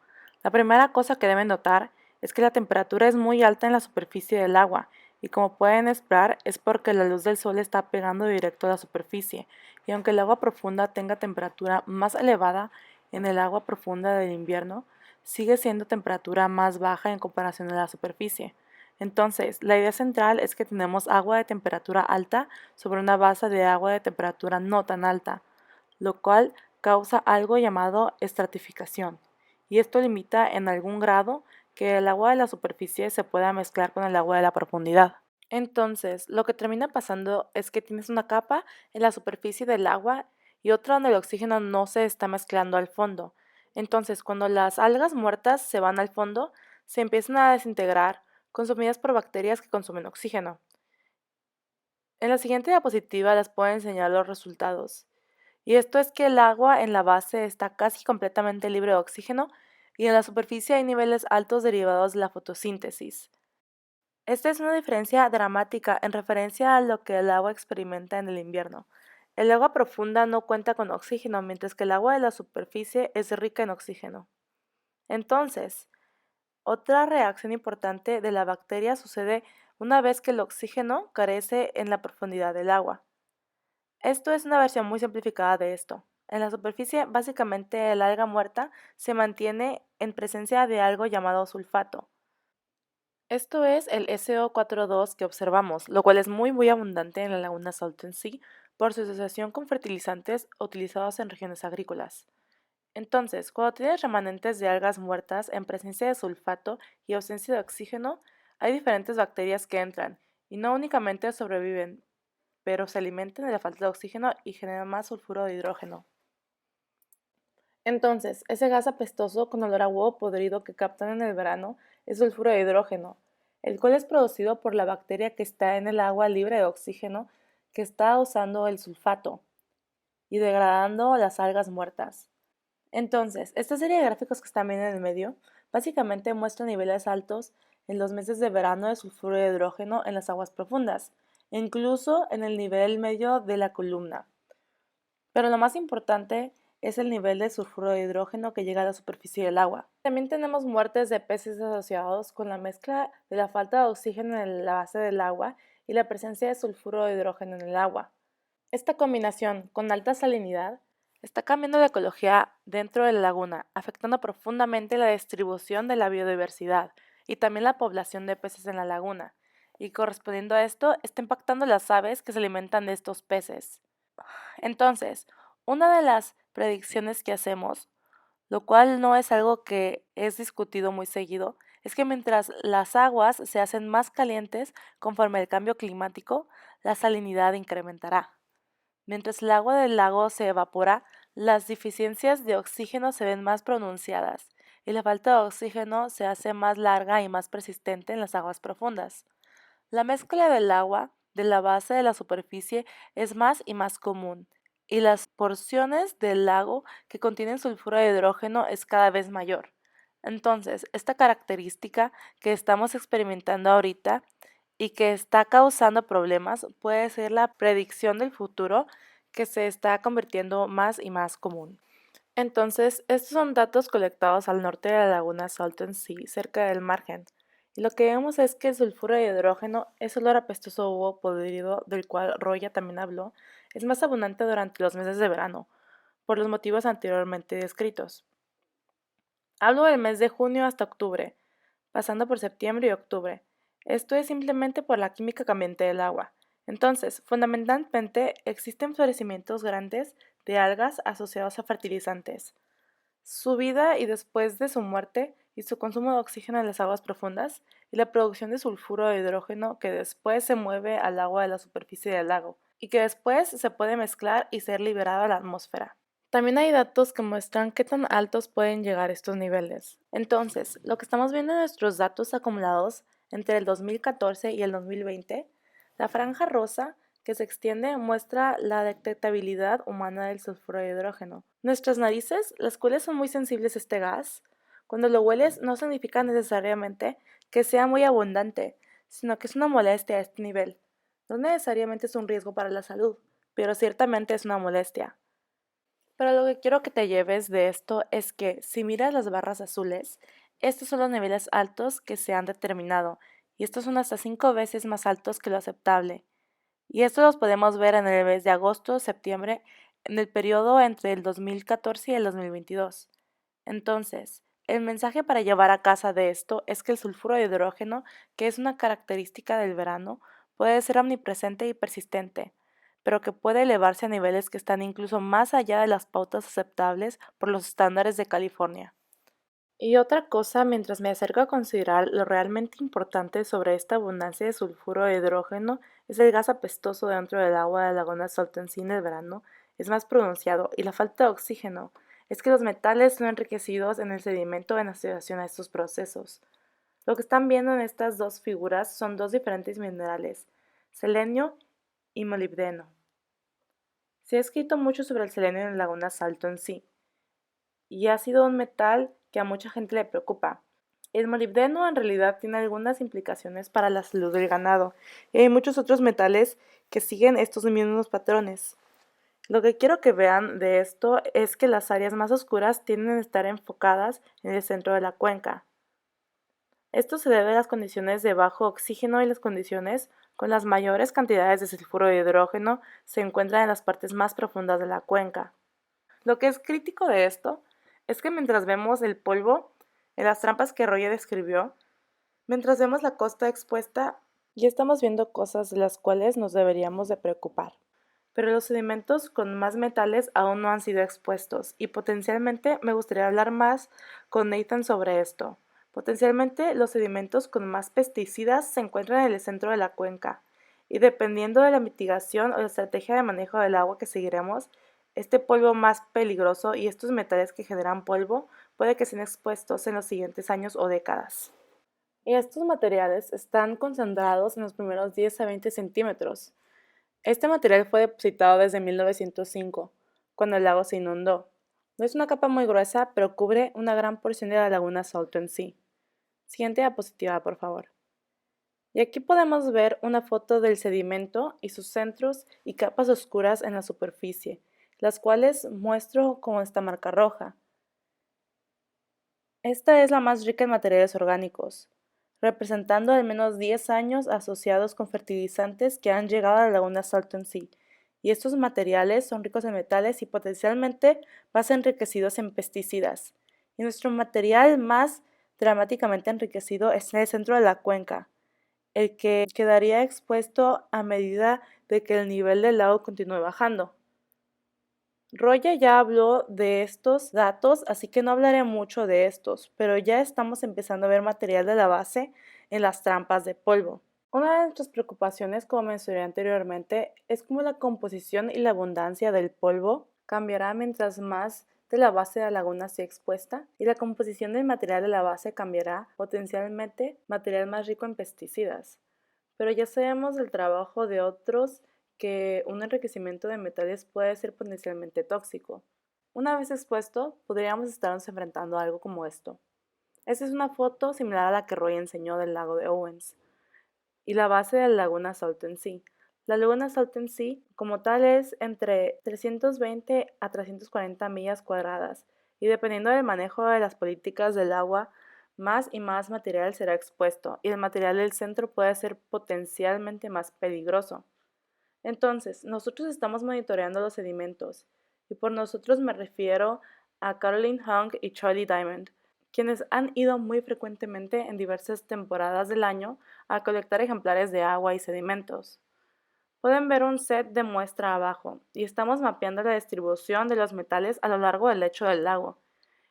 La primera cosa que deben notar es que la temperatura es muy alta en la superficie del agua, y como pueden esperar es porque la luz del sol está pegando directo a la superficie, y aunque el agua profunda tenga temperatura más elevada en el agua profunda del invierno, sigue siendo temperatura más baja en comparación a la superficie. Entonces, la idea central es que tenemos agua de temperatura alta sobre una base de agua de temperatura no tan alta, lo cual causa algo llamado estratificación, y esto limita en algún grado que el agua de la superficie se pueda mezclar con el agua de la profundidad. Entonces, lo que termina pasando es que tienes una capa en la superficie del agua y otra donde el oxígeno no se está mezclando al fondo. Entonces, cuando las algas muertas se van al fondo, se empiezan a desintegrar, consumidas por bacterias que consumen oxígeno. En la siguiente diapositiva les puedo enseñar los resultados. Y esto es que el agua en la base está casi completamente libre de oxígeno y en la superficie hay niveles altos derivados de la fotosíntesis. Esta es una diferencia dramática en referencia a lo que el agua experimenta en el invierno. El agua profunda no cuenta con oxígeno, mientras que el agua de la superficie es rica en oxígeno. Entonces, otra reacción importante de la bacteria sucede una vez que el oxígeno carece en la profundidad del agua. Esto es una versión muy simplificada de esto. En la superficie, básicamente el alga muerta se mantiene en presencia de algo llamado sulfato. Esto es el SO42 que observamos, lo cual es muy abundante en la laguna Salton Sea por su asociación con fertilizantes utilizados en regiones agrícolas. Entonces, cuando tienes remanentes de algas muertas en presencia de sulfato y ausencia de oxígeno, hay diferentes bacterias que entran y no únicamente sobreviven, pero se alimentan de la falta de oxígeno y generan más sulfuro de hidrógeno. Entonces, ese gas apestoso con olor a huevo podrido que captan en el verano es sulfuro de hidrógeno, el cual es producido por la bacteria que está en el agua libre de oxígeno que está usando el sulfato y degradando las algas muertas. Entonces, esta serie de gráficos que están viendo en el medio básicamente muestra niveles altos en los meses de verano de sulfuro de hidrógeno en las aguas profundas, incluso en el nivel medio de la columna. Pero lo más importante es el nivel de sulfuro de hidrógeno que llega a la superficie del agua. También tenemos muertes de peces asociados con la mezcla de la falta de oxígeno en la base del agua y la presencia de sulfuro de hidrógeno en el agua. Esta combinación con alta salinidad está cambiando la ecología dentro de la laguna, afectando profundamente la distribución de la biodiversidad y también la población de peces en la laguna, y correspondiendo a esto está impactando las aves que se alimentan de estos peces. Entonces, una de las predicciones que hacemos, lo cual no es algo que es discutido muy seguido, es que mientras las aguas se hacen más calientes conforme el cambio climático, la salinidad incrementará. Mientras el agua del lago se evapora, las deficiencias de oxígeno se ven más pronunciadas y la falta de oxígeno se hace más larga y más persistente en las aguas profundas. La mezcla del agua de la base de la superficie es más y más común, y las porciones del lago que contienen sulfuro de hidrógeno es cada vez mayor. Entonces, esta característica que estamos experimentando ahorita y que está causando problemas puede ser la predicción del futuro que se está convirtiendo más y más común. Entonces, estos son datos colectados al norte de la laguna Salton Sea, cerca del margen. Y lo que vemos es que el sulfuro de hidrógeno, ese olor apestoso huevo podrido del cual Roya también habló, es más abundante durante los meses de verano, por los motivos anteriormente descritos. Hablo del mes de junio hasta octubre, pasando por septiembre y octubre. Esto es simplemente por la química cambiante del agua. Entonces, fundamentalmente, existen florecimientos grandes de algas asociados a fertilizantes. Su vida y después de su muerte y su consumo de oxígeno en las aguas profundas y la producción de sulfuro de hidrógeno que después se mueve al agua de la superficie del lago y que después se puede mezclar y ser liberado a la atmósfera. También hay datos que muestran qué tan altos pueden llegar estos niveles. Entonces, lo que estamos viendo en nuestros datos acumulados entre el 2014 y el 2020, la franja rosa que se extiende muestra la detectabilidad humana del sulfuro de hidrógeno. Nuestras narices, las cuales son muy sensibles a este gas, cuando lo hueles no significa necesariamente que sea muy abundante, sino que es una molestia a este nivel. No necesariamente es un riesgo para la salud, pero ciertamente es una molestia. Pero lo que quiero que te lleves de esto es que si miras las barras azules, Estos son los niveles altos que se han determinado, y estos son hasta 5 veces más altos que lo aceptable. Y esto los podemos ver en el mes de agosto, septiembre, en el periodo entre el 2014 y el 2022. Entonces, el mensaje para llevar a casa de esto es que el sulfuro de hidrógeno, que es una característica del verano, puede ser omnipresente y persistente, pero que puede elevarse a niveles que están incluso más allá de las pautas aceptables por los estándares de California. Y otra cosa, mientras me acerco a considerar lo realmente importante sobre esta abundancia de sulfuro de hidrógeno, es el gas apestoso dentro del agua de la laguna Salton Sea en el verano, es más pronunciado, y la falta de oxígeno, es que los metales son enriquecidos en el sedimento en asociación a estos procesos. Lo que están viendo en estas dos figuras son dos diferentes minerales, selenio y molibdeno. Se ha escrito mucho sobre el selenio en la laguna Salton Sea, y ha sido un metal que a mucha gente le preocupa. El molibdeno en realidad tiene algunas implicaciones para la salud del ganado, y hay muchos otros metales que siguen estos mismos patrones. Lo que quiero que vean de esto es que las áreas más oscuras tienden a estar enfocadas en el centro de la cuenca. Esto se debe a las condiciones de bajo oxígeno y las condiciones con las mayores cantidades de sulfuro de hidrógeno se encuentran en las partes más profundas de la cuenca. Lo que es crítico de esto es que mientras vemos el polvo en las trampas que Roger describió, mientras vemos la costa expuesta, ya estamos viendo cosas de las cuales nos deberíamos de preocupar. Pero los sedimentos con más metales aún no han sido expuestos y potencialmente me gustaría hablar más con Nathan sobre esto. Potencialmente los sedimentos con más pesticidas se encuentran en el centro de la cuenca y dependiendo de la mitigación o la estrategia de manejo del agua que seguiremos, este polvo más peligroso y estos metales que generan polvo puede que sean expuestos en los siguientes años o décadas. Y estos materiales están concentrados en los primeros 10 a 20 centímetros. Este material fue depositado desde 1905, cuando el lago se inundó. No es una capa muy gruesa, pero cubre una gran porción de la laguna Salton Sea. Siguiente diapositiva, por favor. Y aquí podemos ver una foto del sedimento y sus centros y capas oscuras en la superficie, las cuales muestro con esta marca roja. Esta es la más rica en materiales orgánicos, representando al menos 10 años asociados con fertilizantes que han llegado a la laguna Salton Sea, y estos materiales son ricos en metales y potencialmente más enriquecidos en pesticidas. Y nuestro material más dramáticamente enriquecido está en el centro de la cuenca, el que quedaría expuesto a medida de que el nivel del lago continúe bajando. Roya ya habló de estos datos, así que no hablaré mucho de estos, pero ya estamos empezando a ver material de la base en las trampas de polvo. Una de nuestras preocupaciones, como mencioné anteriormente, es cómo la composición y la abundancia del polvo cambiará mientras más de la base de la laguna sea expuesta y la composición del material de la base cambiará potencialmente material más rico en pesticidas. Pero ya sabemos del trabajo de otros que un enriquecimiento de metales puede ser potencialmente tóxico. Una vez expuesto, podríamos estarnos enfrentando a algo como esto. Esta es una foto similar a la que Roy enseñó del lago de Owens y la base de la laguna Salton Sea. La laguna Salton Sea, como tal, es entre 320 a 340 millas cuadradas y dependiendo del manejo de las políticas del agua, más y más material será expuesto y el material del centro puede ser potencialmente más peligroso. Entonces, nosotros estamos monitoreando los sedimentos, y por nosotros me refiero a Caroline Hung y Charlie Diamond, quienes han ido muy frecuentemente en diversas temporadas del año a colectar ejemplares de agua y sedimentos. Pueden ver un set de muestra abajo, y estamos mapeando la distribución de los metales a lo largo del lecho del lago,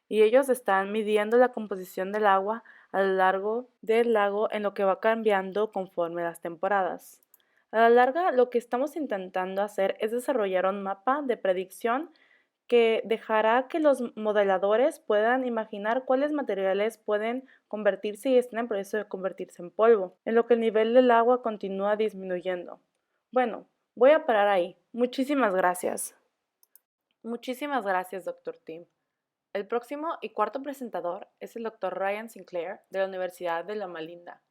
y ellos están midiendo la composición del agua a lo largo del lago en lo que va cambiando conforme las temporadas. A la larga, lo que estamos intentando hacer es desarrollar un mapa de predicción que dejará que los modeladores puedan imaginar cuáles materiales pueden convertirse y están en proceso de convertirse en polvo, en lo que el nivel del agua continúa disminuyendo. Bueno, voy a parar ahí. Muchísimas gracias. Muchísimas gracias, Dr. Tim. El próximo y cuarto presentador es el Dr. Ryan Sinclair de la Universidad de Loma Linda.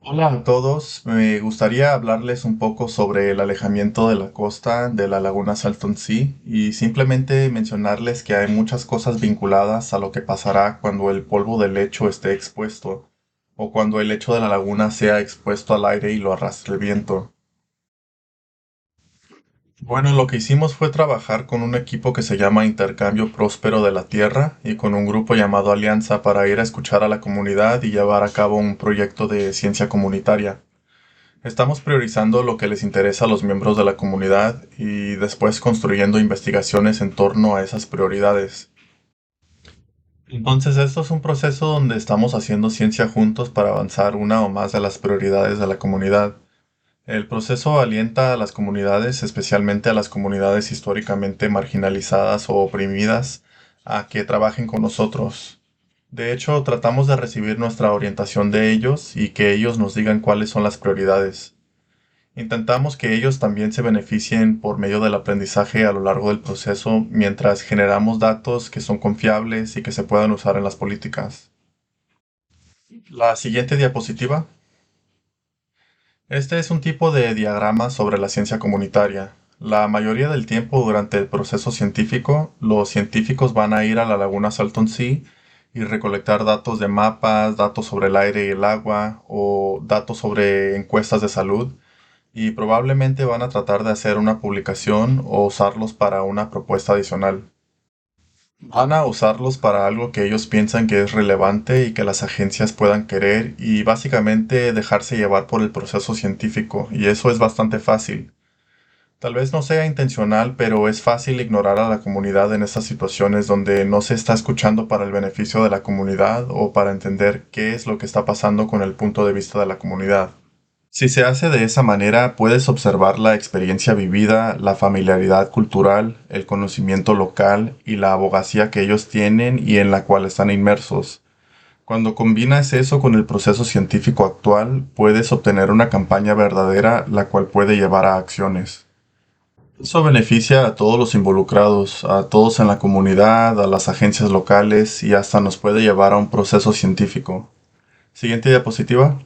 Hola a todos, me gustaría hablarles un poco sobre el alejamiento de la costa de la laguna Salton Sea y simplemente mencionarles que hay muchas cosas vinculadas a lo que pasará cuando el polvo del lecho esté expuesto o cuando el lecho de la laguna sea expuesto al aire y lo arrastre el viento. Bueno, lo que hicimos fue trabajar con un equipo que se llama Intercambio Próspero de la Tierra y con un grupo llamado Alianza para ir a escuchar a la comunidad y llevar a cabo un proyecto de ciencia comunitaria. Estamos priorizando lo que les interesa a los miembros de la comunidad y después construyendo investigaciones en torno a esas prioridades. Entonces, esto es un proceso donde estamos haciendo ciencia juntos para avanzar una o más de las prioridades de la comunidad. El proceso alienta a las comunidades, especialmente a las comunidades históricamente marginalizadas o oprimidas, a que trabajen con nosotros. De hecho, tratamos de recibir nuestra orientación de ellos y que ellos nos digan cuáles son las prioridades. Intentamos que ellos también se beneficien por medio del aprendizaje a lo largo del proceso mientras generamos datos que son confiables y que se puedan usar en las políticas. La siguiente diapositiva. Este es un tipo de diagrama sobre la ciencia comunitaria. La mayoría del tiempo durante el proceso científico, los científicos van a ir a la laguna Salton Sea y recolectar datos de mapas, datos sobre el aire y el agua o datos sobre encuestas de salud y probablemente van a tratar de hacer una publicación o usarlos para una propuesta adicional. Van a usarlos para algo que ellos piensan que es relevante y que las agencias puedan querer y básicamente dejarse llevar por el proceso científico, y eso es bastante fácil. Tal vez no sea intencional, pero es fácil ignorar a la comunidad en estas situaciones donde no se está escuchando para el beneficio de la comunidad o para entender qué es lo que está pasando con el punto de vista de la comunidad. Si se hace de esa manera, puedes observar la experiencia vivida, la familiaridad cultural, el conocimiento local y la abogacía que ellos tienen y en la cual están inmersos. Cuando combinas eso con el proceso científico actual, puedes obtener una campaña verdadera la cual puede llevar a acciones. Eso beneficia a todos los involucrados, a todos en la comunidad, a las agencias locales y hasta nos puede llevar a un proceso científico. Siguiente diapositiva.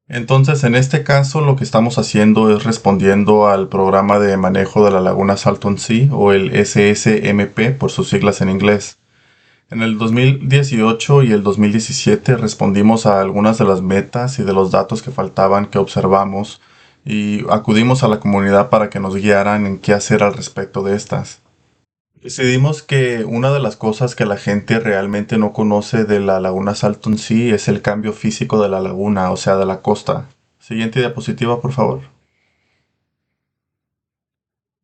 Entonces, en este caso, lo que estamos haciendo es respondiendo al programa de manejo de la laguna Salton Sea o el SSMP por sus siglas en inglés. En el 2018 y el 2017 respondimos a algunas de las metas y de los datos que faltaban que observamos y acudimos a la comunidad para que nos guiaran en qué hacer al respecto de estas. Decidimos que una de las cosas que la gente realmente no conoce de la laguna Salton Sea es el cambio físico de la laguna, o sea, de la costa. Siguiente diapositiva, por favor.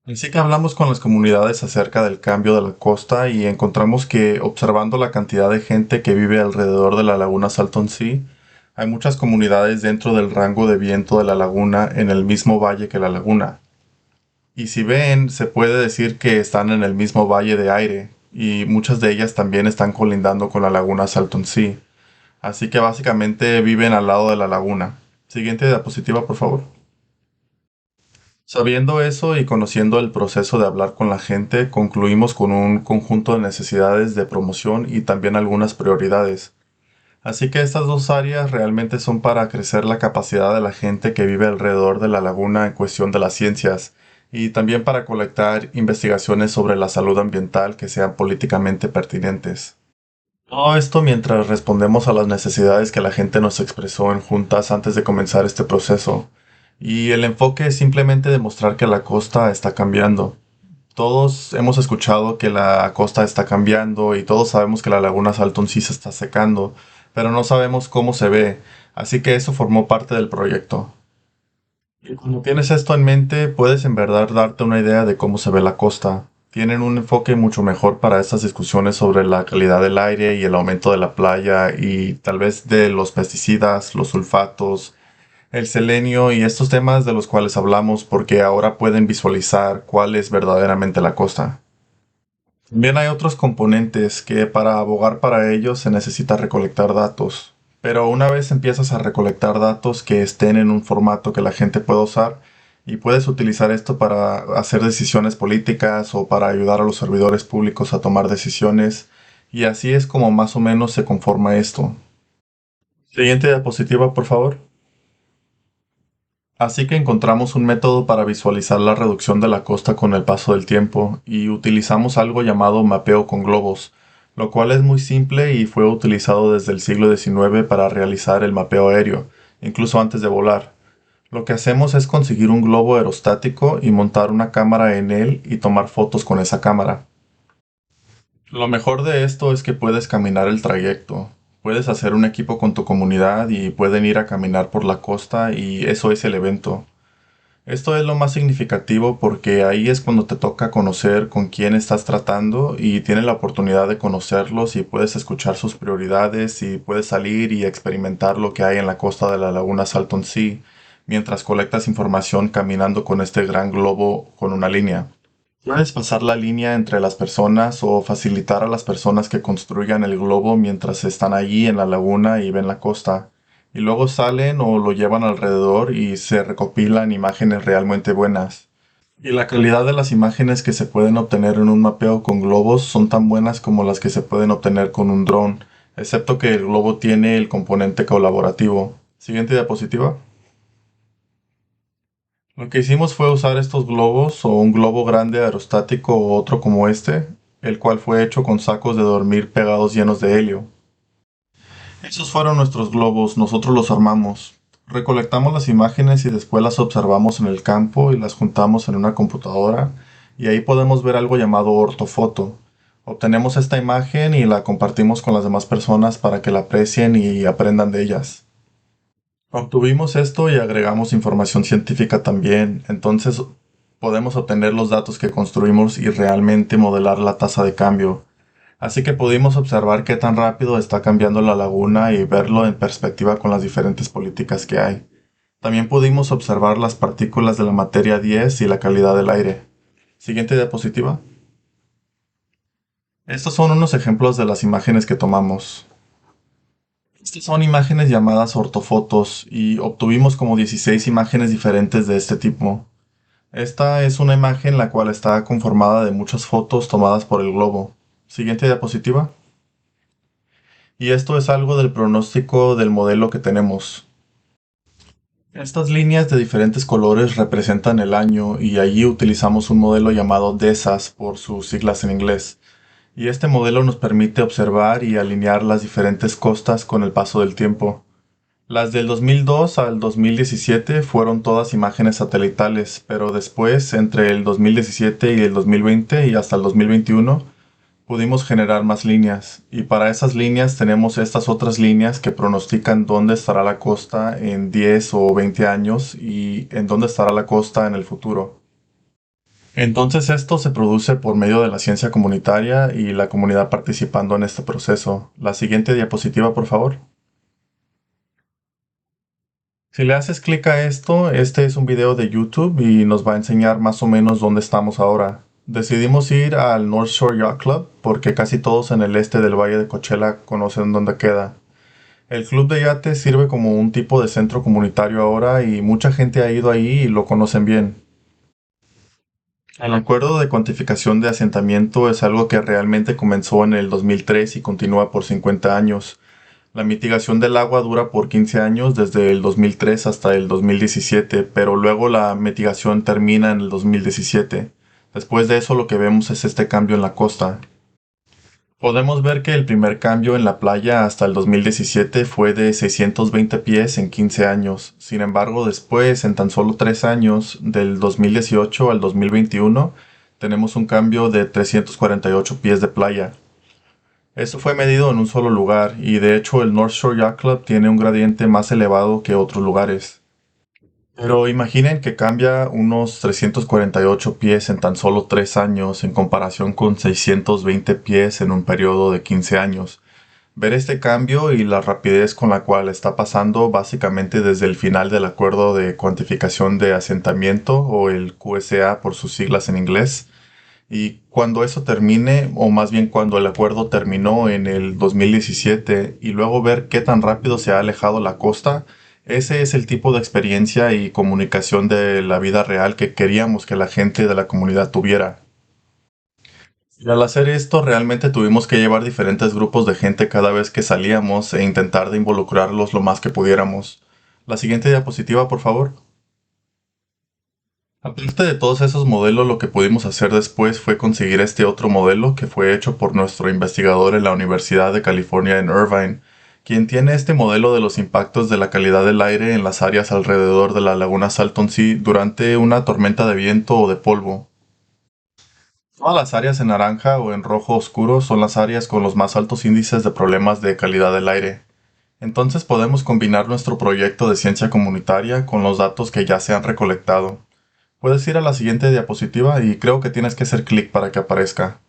Así que hablamos con las comunidades acerca del cambio de la costa y encontramos que observando la cantidad de gente que vive alrededor de la laguna Salton Sea, hay muchas comunidades dentro del rango de viento de la laguna en el mismo valle que la laguna. Y si ven, se puede decir que están en el mismo valle de aire, y muchas de ellas también están colindando con la laguna Salton Sea. Así que básicamente viven al lado de la laguna. Siguiente diapositiva, por favor. Sabiendo eso y conociendo el proceso de hablar con la gente, concluimos con un conjunto de necesidades de promoción y también algunas prioridades. Así que estas dos áreas realmente son para crecer la capacidad de la gente que vive alrededor de la laguna en cuestión de las ciencias y también para colectar investigaciones sobre la salud ambiental que sean políticamente pertinentes. Todo esto mientras respondemos a las necesidades que la gente nos expresó en juntas antes de comenzar este proceso. Y el enfoque es simplemente demostrar que la costa está cambiando. Todos hemos escuchado que la costa está cambiando y todos sabemos que la laguna Salton sí se está secando, pero no sabemos cómo se ve, así que eso formó parte del proyecto. Y cuando tienes esto en mente, puedes en verdad darte una idea de cómo se ve la costa. Tienen un enfoque mucho mejor para estas discusiones sobre la calidad del aire y el aumento de la playa y tal vez de los pesticidas, los sulfatos, el selenio y estos temas de los cuales hablamos porque ahora pueden visualizar cuál es verdaderamente la costa. También hay otros componentes que para abogar para ellos se necesita recolectar datos. Pero una vez empiezas a recolectar datos que estén en un formato que la gente pueda usar y puedes utilizar esto para hacer decisiones políticas o para ayudar a los servidores públicos a tomar decisiones y así es como más o menos se conforma esto. Siguiente diapositiva, por favor. Así que encontramos un método para visualizar la reducción de la costa con el paso del tiempo y utilizamos algo llamado mapeo con globos, lo cual es muy simple y fue utilizado desde el siglo XIX para realizar el mapeo aéreo, incluso antes de volar. Lo que hacemos es conseguir un globo aerostático y montar una cámara en él y tomar fotos con esa cámara. Lo mejor de esto es que puedes caminar el trayecto. Puedes hacer un equipo con tu comunidad y pueden ir a caminar por la costa y eso es el evento. Esto es lo más significativo porque ahí es cuando te toca conocer con quién estás tratando y tienes la oportunidad de conocerlos y puedes escuchar sus prioridades y puedes salir y experimentar lo que hay en la costa de la laguna Salton Sea mientras colectas información caminando con este gran globo con una línea. Puedes pasar la línea entre las personas o facilitar a las personas que construyan el globo mientras están allí en la laguna y ven la costa. Y luego salen o lo llevan alrededor y se recopilan imágenes realmente buenas. Y la calidad de las imágenes que se pueden obtener en un mapeo con globos son tan buenas como las que se pueden obtener con un dron, excepto que el globo tiene el componente colaborativo. Siguiente diapositiva. Lo que hicimos fue usar estos globos o un globo grande aerostático o otro como este, el cual fue hecho con sacos de dormir pegados llenos de helio. Esos fueron nuestros globos, nosotros los armamos. Recolectamos las imágenes y después las observamos en el campo y las juntamos en una computadora y ahí podemos ver algo llamado ortofoto. Obtenemos esta imagen y la compartimos con las demás personas para que la aprecien y aprendan de ellas. Obtuvimos esto y agregamos información científica también, entonces podemos obtener los datos que construimos y realmente modelar la tasa de cambio. Así que pudimos observar qué tan rápido está cambiando la laguna y verlo en perspectiva con las diferentes políticas que hay. También pudimos observar las partículas de la materia 10 y la calidad del aire. Siguiente diapositiva. Estos son unos ejemplos de las imágenes que tomamos. Estas son imágenes llamadas ortofotos y obtuvimos como 16 imágenes diferentes de este tipo. Esta es una imagen la cual está conformada de muchas fotos tomadas por el globo. Siguiente diapositiva. Y esto es algo del pronóstico del modelo que tenemos. Estas líneas de diferentes colores representan el año y allí utilizamos un modelo llamado DESAS por sus siglas en inglés. Y este modelo nos permite observar y alinear las diferentes costas con el paso del tiempo. Las del 2002 al 2017 fueron todas imágenes satelitales, pero después, entre el 2017 y el 2020 y hasta el 2021, pudimos generar más líneas. Y para esas líneas tenemos estas otras líneas que pronostican dónde estará la costa en 10 o 20 años y en dónde estará la costa en el futuro. Entonces esto se produce por medio de la ciencia comunitaria y la comunidad participando en este proceso. La siguiente diapositiva, por favor. Si le haces clic a esto, este es un video de YouTube y nos va a enseñar más o menos dónde estamos ahora. Decidimos ir al North Shore Yacht Club porque casi todos en el este del Valle de Coachella conocen dónde queda. El club de yates sirve como un tipo de centro comunitario ahora y mucha gente ha ido ahí y lo conocen bien. El acuerdo de cuantificación de asentamiento es algo que realmente comenzó en el 2003 y continúa por 50 años. La mitigación del agua dura por 15 años desde el 2003 hasta el 2017, pero luego la mitigación termina en el 2017. Después de eso lo que vemos es este cambio en la costa. Podemos ver que el primer cambio en la playa hasta el 2017 fue de 620 pies en 15 años. Sin embargo, después, en tan solo 3 años, del 2018 al 2021, tenemos un cambio de 348 pies de playa. Esto fue medido en un solo lugar y de hecho el North Shore Yacht Club tiene un gradiente más elevado que otros lugares. Pero imaginen que cambia unos 348 pies en tan solo 3 años en comparación con 620 pies en un periodo de 15 años. Ver este cambio y la rapidez con la cual está pasando básicamente desde el final del acuerdo de cuantificación de asentamiento o el QSA por sus siglas en inglés. Y cuando eso termine, o más bien cuando el acuerdo terminó en el 2017 y luego ver qué tan rápido se ha alejado la costa, ese es el tipo de experiencia y comunicación de la vida real que queríamos que la gente de la comunidad tuviera. Y al hacer esto, realmente tuvimos que llevar diferentes grupos de gente cada vez que salíamos e intentar de involucrarlos lo más que pudiéramos. La siguiente diapositiva, por favor. Aparte de todos esos modelos, lo que pudimos hacer después fue conseguir este otro modelo que fue hecho por nuestro investigador en la Universidad de California en Irvine, quien tiene este modelo de los impactos de la calidad del aire en las áreas alrededor de la laguna Salton Sea durante una tormenta de viento o de polvo. Todas las áreas en naranja o en rojo oscuro son las áreas con los más altos índices de problemas de calidad del aire. Entonces podemos combinar nuestro proyecto de ciencia comunitaria con los datos que ya se han recolectado. Puedes ir a la siguiente diapositiva y creo que tienes que hacer clic para que aparezca.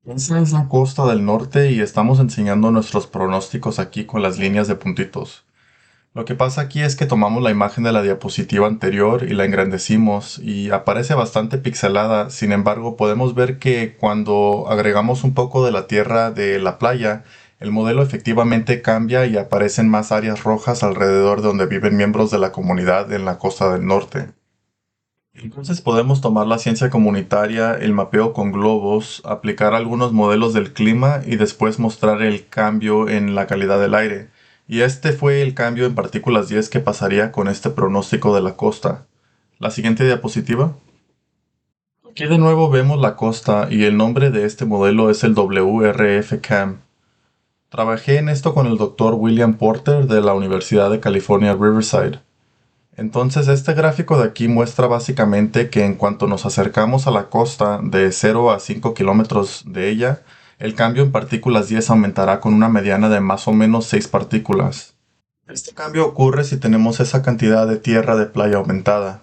Esa es la costa del norte y estamos enseñando nuestros pronósticos aquí con las líneas de puntitos. Lo que pasa aquí es que tomamos la imagen de la diapositiva anterior y la engrandecimos y aparece bastante pixelada. Sin embargo, podemos ver que cuando agregamos un poco de la tierra de la playa, el modelo efectivamente cambia y aparecen más áreas rojas alrededor de donde viven miembros de la comunidad en la costa del norte. Entonces podemos tomar la ciencia comunitaria, el mapeo con globos, aplicar algunos modelos del clima y después mostrar el cambio en la calidad del aire. Y este fue el cambio en partículas 10 que pasaría con este pronóstico de la costa. La siguiente diapositiva. Aquí de nuevo vemos la costa y el nombre de este modelo es el WRF-CAM. Trabajé en esto con el Dr. William Porter de la Universidad de California, Riverside. Entonces este gráfico de aquí muestra básicamente que en cuanto nos acercamos a la costa de 0 a 5 kilómetros de ella, el cambio en partículas 10 aumentará con una mediana de más o menos 6 partículas. Este cambio ocurre si tenemos esa cantidad de tierra de playa aumentada.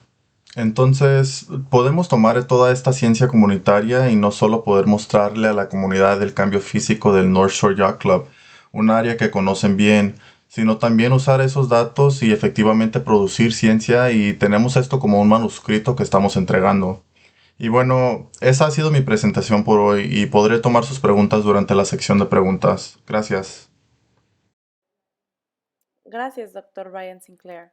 Entonces, podemos tomar toda esta ciencia comunitaria y no solo poder mostrarle a la comunidad el cambio físico del North Shore Yacht Club, un área que conocen bien, sino también usar esos datos y efectivamente producir ciencia y tenemos esto como un manuscrito que estamos entregando. Y bueno, esa ha sido mi presentación por hoy y podré tomar sus preguntas durante la sección de preguntas. Gracias. Gracias, Dr. Ryan Sinclair.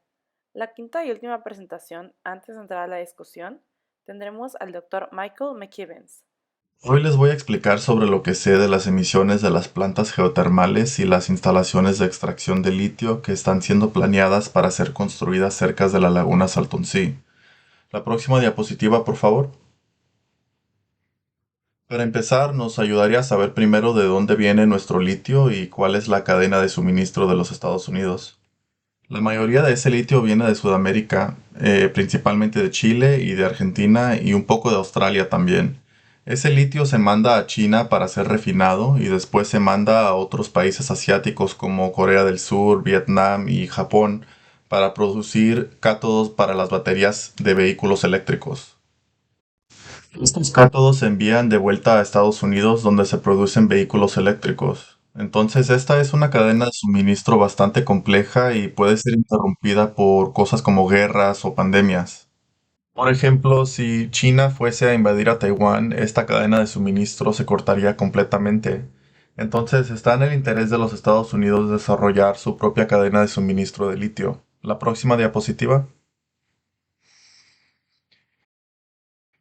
La quinta y última presentación, antes de entrar a la discusión, tendremos al Dr. Michael McKibbins. Hoy les voy a explicar sobre lo que sé de las emisiones de las plantas geotermales y las instalaciones de extracción de litio que están siendo planeadas para ser construidas cerca de la laguna Salton Sea. La próxima diapositiva, por favor. Para empezar, nos ayudaría a saber primero de dónde viene nuestro litio y cuál es la cadena de suministro de los Estados Unidos. La mayoría de ese litio viene de Sudamérica, principalmente de Chile y de Argentina y un poco de Australia también. Ese litio se manda a China para ser refinado y después se manda a otros países asiáticos como Corea del Sur, Vietnam y Japón para producir cátodos para las baterías de vehículos eléctricos. Estos cátodos se envían de vuelta a Estados Unidos donde se producen vehículos eléctricos. Entonces esta es una cadena de suministro bastante compleja y puede ser interrumpida por cosas como guerras o pandemias. Por ejemplo, si China fuese a invadir a Taiwán, esta cadena de suministro se cortaría completamente. Entonces está en el interés de los Estados Unidos desarrollar su propia cadena de suministro de litio. La próxima diapositiva.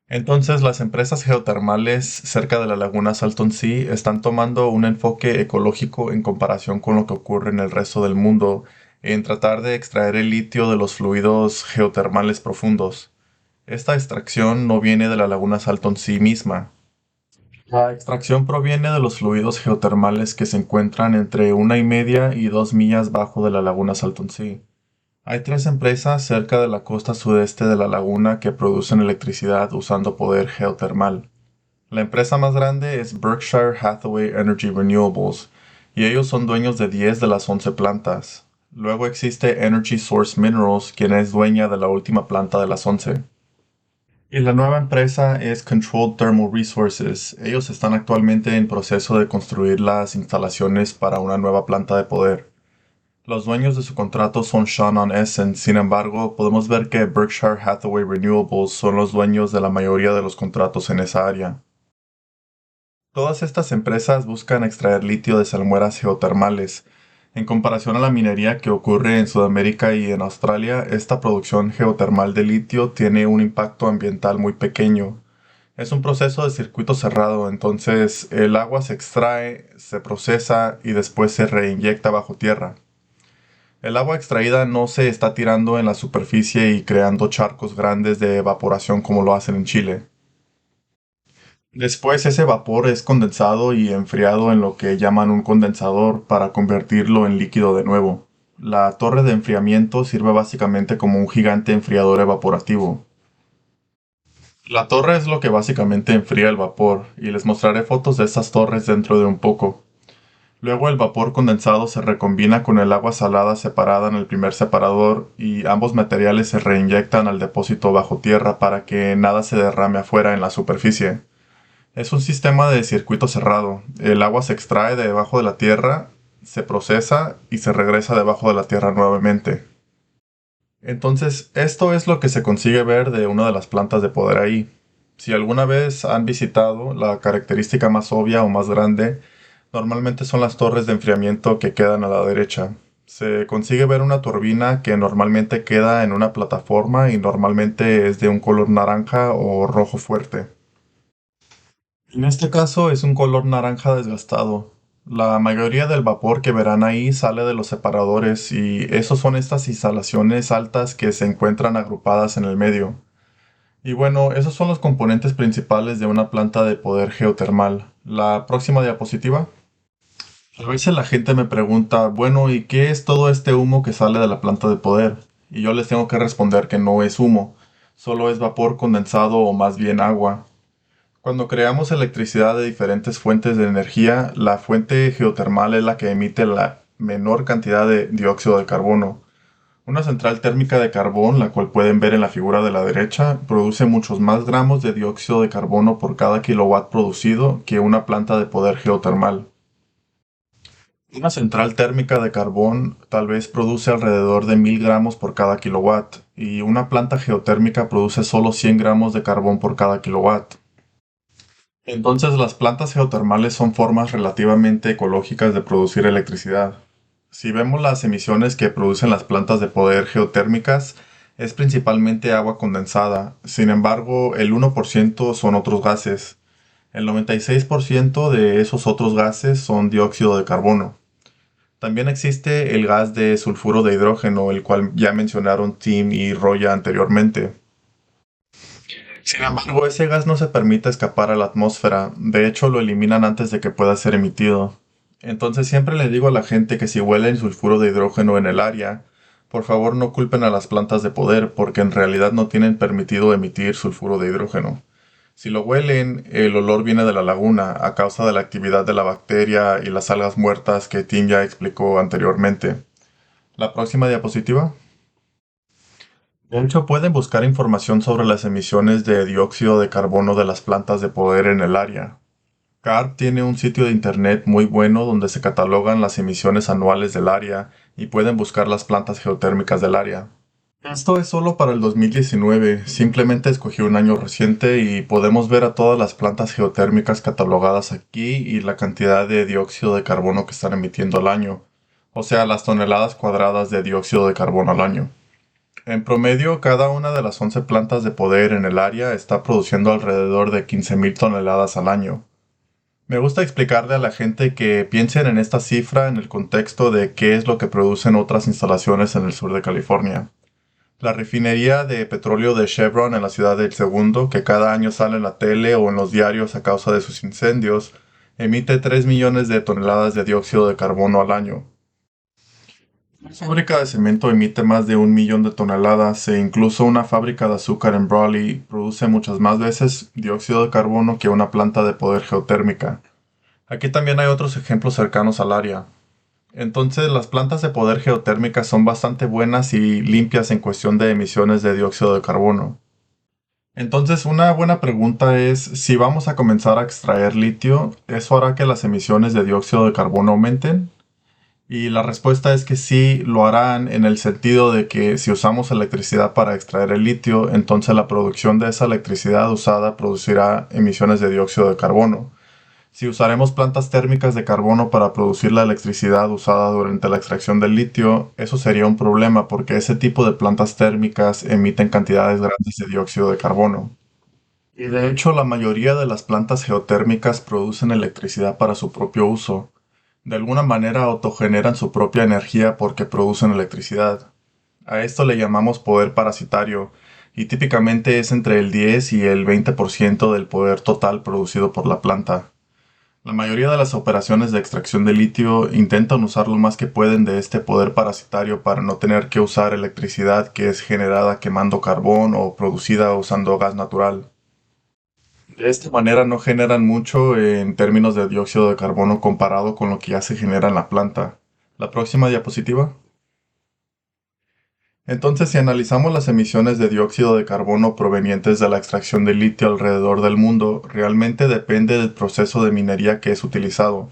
Entonces, las empresas geotermales cerca de la laguna Salton Sea están tomando un enfoque ecológico en comparación con lo que ocurre en el resto del mundo, en tratar de extraer el litio de los fluidos geotermales profundos. Esta extracción no viene de la laguna Salton Sea misma. La extracción proviene de los fluidos geotermales que se encuentran entre 1,5 y 2 millas bajo de la laguna Salton Sea. Hay tres empresas cerca de la costa sudeste de la laguna que producen electricidad usando poder geotermal. La empresa más grande es Berkshire Hathaway Energy Renewables, y ellos son dueños de 10 de las 11 plantas. Luego existe Energy Source Minerals, quien es dueña de la última planta de las 11. Y la nueva empresa es Controlled Thermal Resources. Ellos están actualmente en proceso de construir las instalaciones para una nueva planta de poder. Los dueños de su contrato son Shannon Essen, sin embargo, podemos ver que Berkshire Hathaway Renewables son los dueños de la mayoría de los contratos en esa área. Todas estas empresas buscan extraer litio de salmueras geotermales. En comparación a la minería que ocurre en Sudamérica y en Australia, esta producción geotermal de litio tiene un impacto ambiental muy pequeño. Es un proceso de circuito cerrado, entonces el agua se extrae, se procesa y después se reinyecta bajo tierra. El agua extraída no se está tirando en la superficie y creando charcos grandes de evaporación como lo hacen en Chile. Después ese vapor es condensado y enfriado en lo que llaman un condensador para convertirlo en líquido de nuevo. La torre de enfriamiento sirve básicamente como un gigante enfriador evaporativo. La torre es lo que básicamente enfría el vapor, y les mostraré fotos de estas torres dentro de un poco. Luego el vapor condensado se recombina con el agua salada separada en el primer separador y ambos materiales se reinyectan al depósito bajo tierra para que nada se derrame afuera en la superficie. Es un sistema de circuito cerrado. El agua se extrae de debajo de la tierra, se procesa y se regresa debajo de la tierra nuevamente. Entonces, esto es lo que se consigue ver de una de las plantas de poder ahí. Si alguna vez han visitado, la característica más obvia o más grande normalmente son las torres de enfriamiento que quedan a la derecha. Se consigue ver una turbina que normalmente queda en una plataforma y normalmente es de un color naranja o rojo fuerte. En este caso es un color naranja desgastado. La mayoría del vapor que verán ahí sale de los separadores y esos son estas instalaciones altas que se encuentran agrupadas en el medio. Y bueno, esos son los componentes principales de una planta de poder geotermal. La próxima diapositiva. A veces la gente me pregunta, bueno, ¿y qué es todo este humo que sale de la planta de poder? Y yo les tengo que responder que no es humo, solo es vapor condensado o más bien agua. Cuando creamos electricidad de diferentes fuentes de energía, la fuente geotermal es la que emite la menor cantidad de dióxido de carbono. Una central térmica de carbón, la cual pueden ver en la figura de la derecha, produce muchos más gramos de dióxido de carbono por cada kilowatt producido que una planta de poder geotermal. Una central térmica de carbón tal vez produce alrededor de 1000 gramos por cada kilowatt, y una planta geotérmica produce solo 100 gramos de carbón por cada kilowatt. Entonces las plantas geotermales son formas relativamente ecológicas de producir electricidad. Si vemos las emisiones que producen las plantas de poder geotérmicas, es principalmente agua condensada. Sin embargo, el 1% son otros gases. El 96% de esos otros gases son dióxido de carbono. También existe el gas de sulfuro de hidrógeno, el cual ya mencionaron Tim y Roya anteriormente. Sin embargo, ese gas no se permite escapar a la atmósfera, de hecho lo eliminan antes de que pueda ser emitido. Entonces siempre le digo a la gente que si huelen sulfuro de hidrógeno en el área, por favor no culpen a las plantas de poder porque en realidad no tienen permitido emitir sulfuro de hidrógeno. Si lo huelen, el olor viene de la laguna a causa de la actividad de la bacteria y las algas muertas que Tim ya explicó anteriormente. La próxima diapositiva. De hecho, pueden buscar información sobre las emisiones de dióxido de carbono de las plantas de poder en el área. CARB tiene un sitio de internet muy bueno donde se catalogan las emisiones anuales del área y pueden buscar las plantas geotérmicas del área. Esto es solo para el 2019, simplemente escogí un año reciente y podemos ver a todas las plantas geotérmicas catalogadas aquí y la cantidad de dióxido de carbono que están emitiendo al año, o sea, las toneladas cuadradas de dióxido de carbono al año. En promedio, cada una de las 11 plantas de poder en el área está produciendo alrededor de 15.000 toneladas al año. Me gusta explicarle a la gente que piensen en esta cifra en el contexto de qué es lo que producen otras instalaciones en el sur de California. La refinería de petróleo de Chevron en la ciudad del Segundo, que cada año sale en la tele o en los diarios a causa de sus incendios, emite 3 millones de toneladas de dióxido de carbono al año. Una fábrica de cemento emite más de 1 millón de toneladas e incluso una fábrica de azúcar en Brawley produce muchas más veces dióxido de carbono que una planta de poder geotérmica. Aquí también hay otros ejemplos cercanos al área. Entonces, las plantas de poder geotérmica son bastante buenas y limpias en cuestión de emisiones de dióxido de carbono. Entonces, una buena pregunta es, si vamos a comenzar a extraer litio, ¿eso hará que las emisiones de dióxido de carbono aumenten? Y la respuesta es que sí lo harán en el sentido de que si usamos electricidad para extraer el litio, entonces la producción de esa electricidad usada producirá emisiones de dióxido de carbono. Si usaremos plantas térmicas de carbono para producir la electricidad usada durante la extracción del litio, eso sería un problema porque ese tipo de plantas térmicas emiten cantidades grandes de dióxido de carbono. Y de hecho, la mayoría de las plantas geotérmicas producen electricidad para su propio uso. De alguna manera autogeneran su propia energía porque producen electricidad. A esto le llamamos poder parasitario, y típicamente es entre el 10 y el 20% del poder total producido por la planta. La mayoría de las operaciones de extracción de litio intentan usar lo más que pueden de este poder parasitario para no tener que usar electricidad que es generada quemando carbón o producida usando gas natural. De esta manera no generan mucho en términos de dióxido de carbono comparado con lo que ya se genera en la planta. La próxima diapositiva. Entonces, si analizamos las emisiones de dióxido de carbono provenientes de la extracción de litio alrededor del mundo, realmente depende del proceso de minería que es utilizado.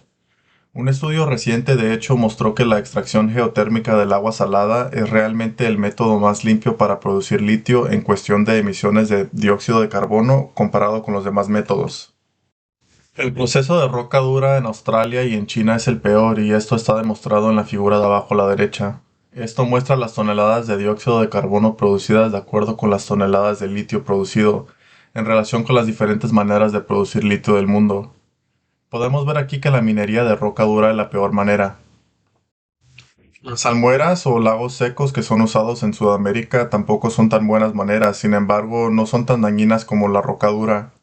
Un estudio reciente de hecho mostró que la extracción geotérmica del agua salada es realmente el método más limpio para producir litio en cuestión de emisiones de dióxido de carbono comparado con los demás métodos. El proceso de roca dura en Australia y en China es el peor y esto está demostrado en la figura de abajo a la derecha. Esto muestra las toneladas de dióxido de carbono producidas de acuerdo con las toneladas de litio producido, en relación con las diferentes maneras de producir litio del mundo. Podemos ver aquí que la minería de roca dura es la peor manera. Las salmueras o lagos secos que son usados en Sudamérica tampoco son tan buenas maneras, sin embargo no son tan dañinas como la roca dura.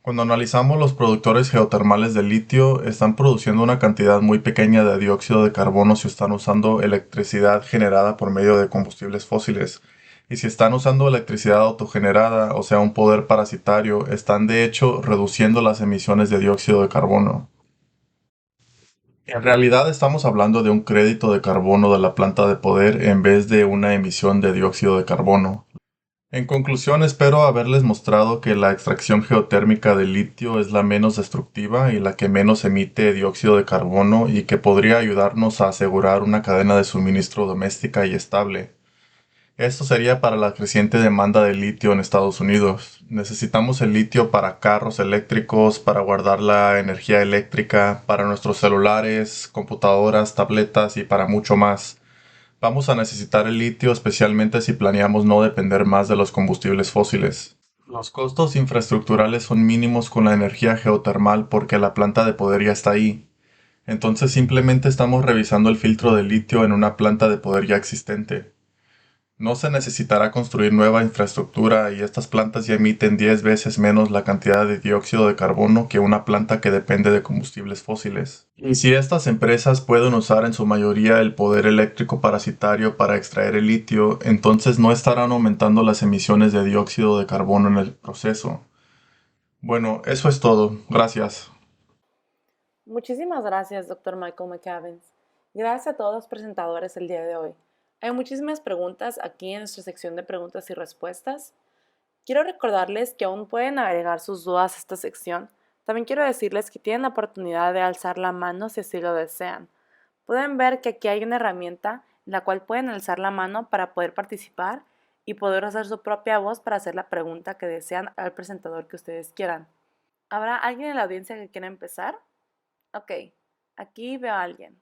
Cuando analizamos los productores geotermales de litio, están produciendo una cantidad muy pequeña de dióxido de carbono si están usando electricidad generada por medio de combustibles fósiles. Y si están usando electricidad autogenerada, o sea, un poder parasitario, están de hecho reduciendo las emisiones de dióxido de carbono. En realidad estamos hablando de un crédito de carbono de la planta de poder en vez de una emisión de dióxido de carbono. En conclusión, espero haberles mostrado que la extracción geotérmica de litio es la menos destructiva y la que menos emite dióxido de carbono y que podría ayudarnos a asegurar una cadena de suministro doméstica y estable. Esto sería para la creciente demanda de litio en Estados Unidos. Necesitamos el litio para carros eléctricos, para guardar la energía eléctrica, para nuestros celulares, computadoras, tabletas y para mucho más. Vamos a necesitar el litio especialmente si planeamos no depender más de los combustibles fósiles. Los costos infraestructurales son mínimos con la energía geotermal porque la planta de poder ya está ahí. Entonces simplemente estamos revisando el filtro de litio en una planta de poder ya existente. No se necesitará construir nueva infraestructura y estas plantas ya emiten 10 veces menos la cantidad de dióxido de carbono que una planta que depende de combustibles fósiles. Y si estas empresas pueden usar en su mayoría el poder eléctrico parasitario para extraer el litio, entonces no estarán aumentando las emisiones de dióxido de carbono en el proceso. Bueno, eso es todo. Gracias. Muchísimas gracias, Dr. Michael McCabbins. Gracias a todos los presentadores el día de hoy. Hay muchísimas preguntas aquí en nuestra sección de preguntas y respuestas. Quiero recordarles que aún pueden agregar sus dudas a esta sección. También quiero decirles que tienen la oportunidad de alzar la mano si así lo desean. Pueden ver que aquí hay una herramienta en la cual pueden alzar la mano para poder participar y poder usar su propia voz para hacer la pregunta que desean al presentador que ustedes quieran. ¿Habrá alguien en la audiencia que quiera empezar? Ok, aquí veo a alguien.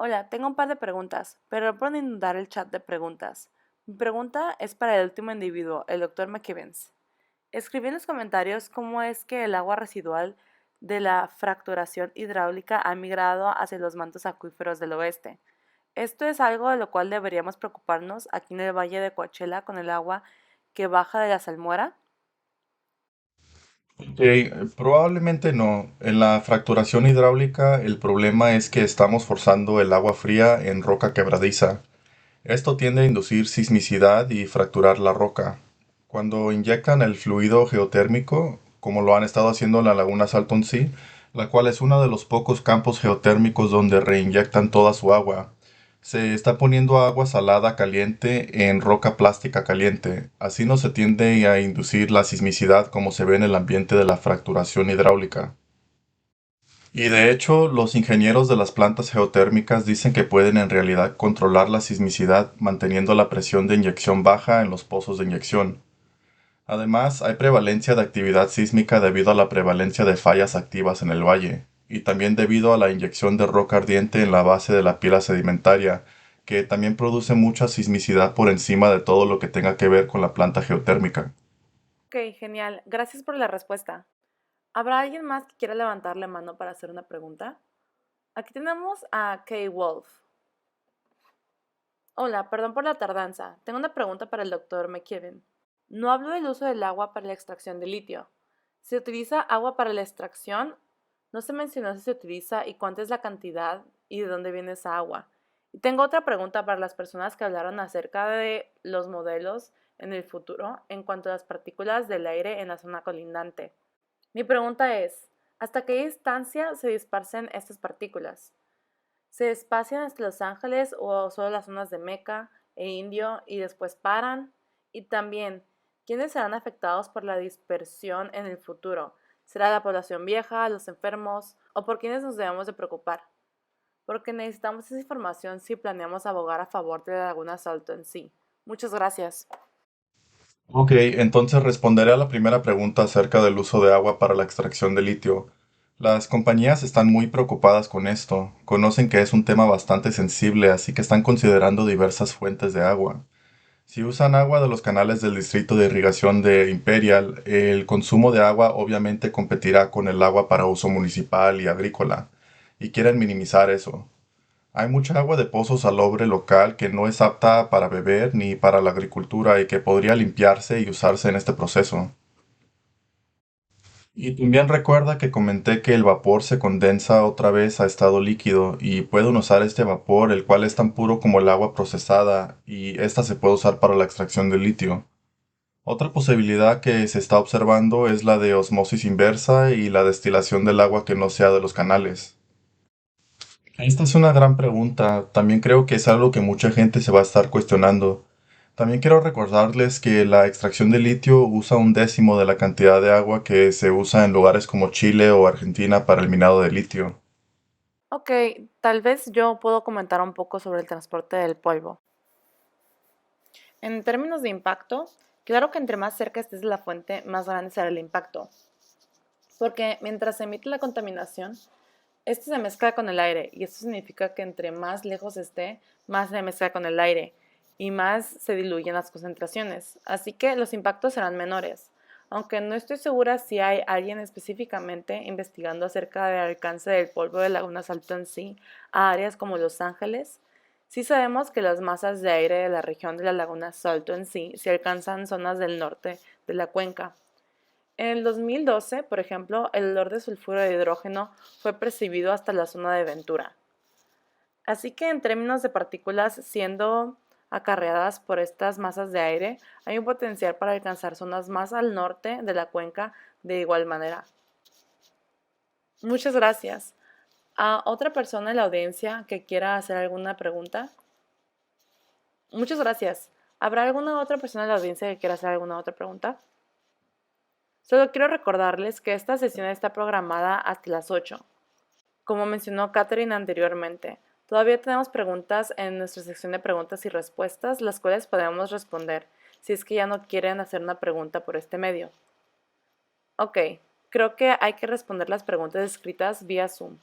Hola, tengo un par de preguntas, pero no pueden inundar el chat de preguntas. Mi pregunta es para el último individuo, el Dr. McKibbins. Escribí en los comentarios cómo es que el agua residual de la fracturación hidráulica ha migrado hacia los mantos acuíferos del oeste. Esto es algo de lo cual deberíamos preocuparnos aquí en el Valle de Coachella con el agua que baja de la salmuera. Probablemente no. En la fracturación hidráulica el problema es que estamos forzando el agua fría en roca quebradiza. Esto tiende a inducir sismicidad y fracturar la roca. Cuando inyectan el fluido geotérmico, como lo han estado haciendo en la laguna Salton Sea, la cual es uno de los pocos campos geotérmicos donde reinyectan toda su agua, se está poniendo agua salada caliente en roca plástica caliente. Así no se tiende a inducir la sismicidad como se ve en el ambiente de la fracturación hidráulica. Y de hecho, los ingenieros de las plantas geotérmicas dicen que pueden en realidad controlar la sismicidad manteniendo la presión de inyección baja en los pozos de inyección. Además, hay prevalencia de actividad sísmica debido a la prevalencia de fallas activas en el valle, y también debido a la inyección de roca ardiente en la base de la pila sedimentaria, que también produce mucha sismicidad por encima de todo lo que tenga que ver con la planta geotérmica. Ok, genial. Gracias por la respuesta. ¿Habrá alguien más que quiera levantar la mano para hacer una pregunta? Aquí tenemos a Kay Wolf. Hola, perdón por la tardanza. Tengo una pregunta para el doctor McKibben. No hablo del uso del agua para la extracción de litio. ¿Se utiliza agua para la extracción? No se mencionó si se utiliza y cuánta es la cantidad y de dónde viene esa agua. Y tengo otra pregunta para las personas que hablaron acerca de los modelos en el futuro en cuanto a las partículas del aire en la zona colindante. Mi pregunta es, ¿hasta qué distancia se dispersan estas partículas? ¿Se espacian hasta Los Ángeles o solo las zonas de Meca e Indio y después paran? Y también, ¿quiénes serán afectados por la dispersión en el futuro? ¿Será la población vieja, los enfermos o por quiénes nos debemos de preocupar? Porque necesitamos esa información si planeamos abogar a favor de la Laguna Salto en sí. Muchas gracias. Ok, entonces responderé a la primera pregunta acerca del uso de agua para la extracción de litio. Las compañías están muy preocupadas con esto, conocen que es un tema bastante sensible, así que están considerando diversas fuentes de agua. Si usan agua de los canales del distrito de irrigación de Imperial, el consumo de agua obviamente competirá con el agua para uso municipal y agrícola, y quieren minimizar eso. Hay mucha agua de pozo salobre local que no es apta para beber ni para la agricultura y que podría limpiarse y usarse en este proceso. Y también recuerda que comenté que el vapor se condensa otra vez a estado líquido y pueden usar este vapor, el cual es tan puro como el agua procesada, y esta se puede usar para la extracción de litio. Otra posibilidad que se está observando es la de osmosis inversa y la destilación del agua que no sea de los canales. Esta es una gran pregunta. También creo que es algo que mucha gente se va a estar cuestionando. También quiero recordarles que la extracción de litio usa un décimo de la cantidad de agua que se usa en lugares como Chile o Argentina para el minado de litio. Ok, tal vez yo puedo comentar un poco sobre el transporte del polvo. En términos de impacto, claro que entre más cerca estés de la fuente, más grande será el impacto, porque mientras se emite la contaminación, este se mezcla con el aire y esto significa que entre más lejos esté, más se mezcla con el aire y más se diluyen las concentraciones. Así que los impactos serán menores. Aunque no estoy segura si hay alguien específicamente investigando acerca del alcance del polvo de Laguna Salto en sí a áreas como Los Ángeles, sí sabemos que las masas de aire de la región de la Laguna Salto en sí se alcanzan zonas del norte de la cuenca. En el 2012, por ejemplo, el olor de sulfuro de hidrógeno fue percibido hasta la zona de Ventura. Así que en términos de partículas siendo acarreadas por estas masas de aire, hay un potencial para alcanzar zonas más al norte de la cuenca de igual manera. Muchas gracias. ¿A otra persona en la audiencia que quiera hacer alguna pregunta? Muchas gracias. ¿Habrá alguna otra persona en la audiencia que quiera hacer alguna otra pregunta? Solo quiero recordarles que esta sesión está programada hasta las 8. Como mencionó Catherine anteriormente, todavía tenemos preguntas en nuestra sección de preguntas y respuestas, las cuales podemos responder si es que ya no quieren hacer una pregunta por este medio. Ok, creo que hay que responder las preguntas escritas vía Zoom.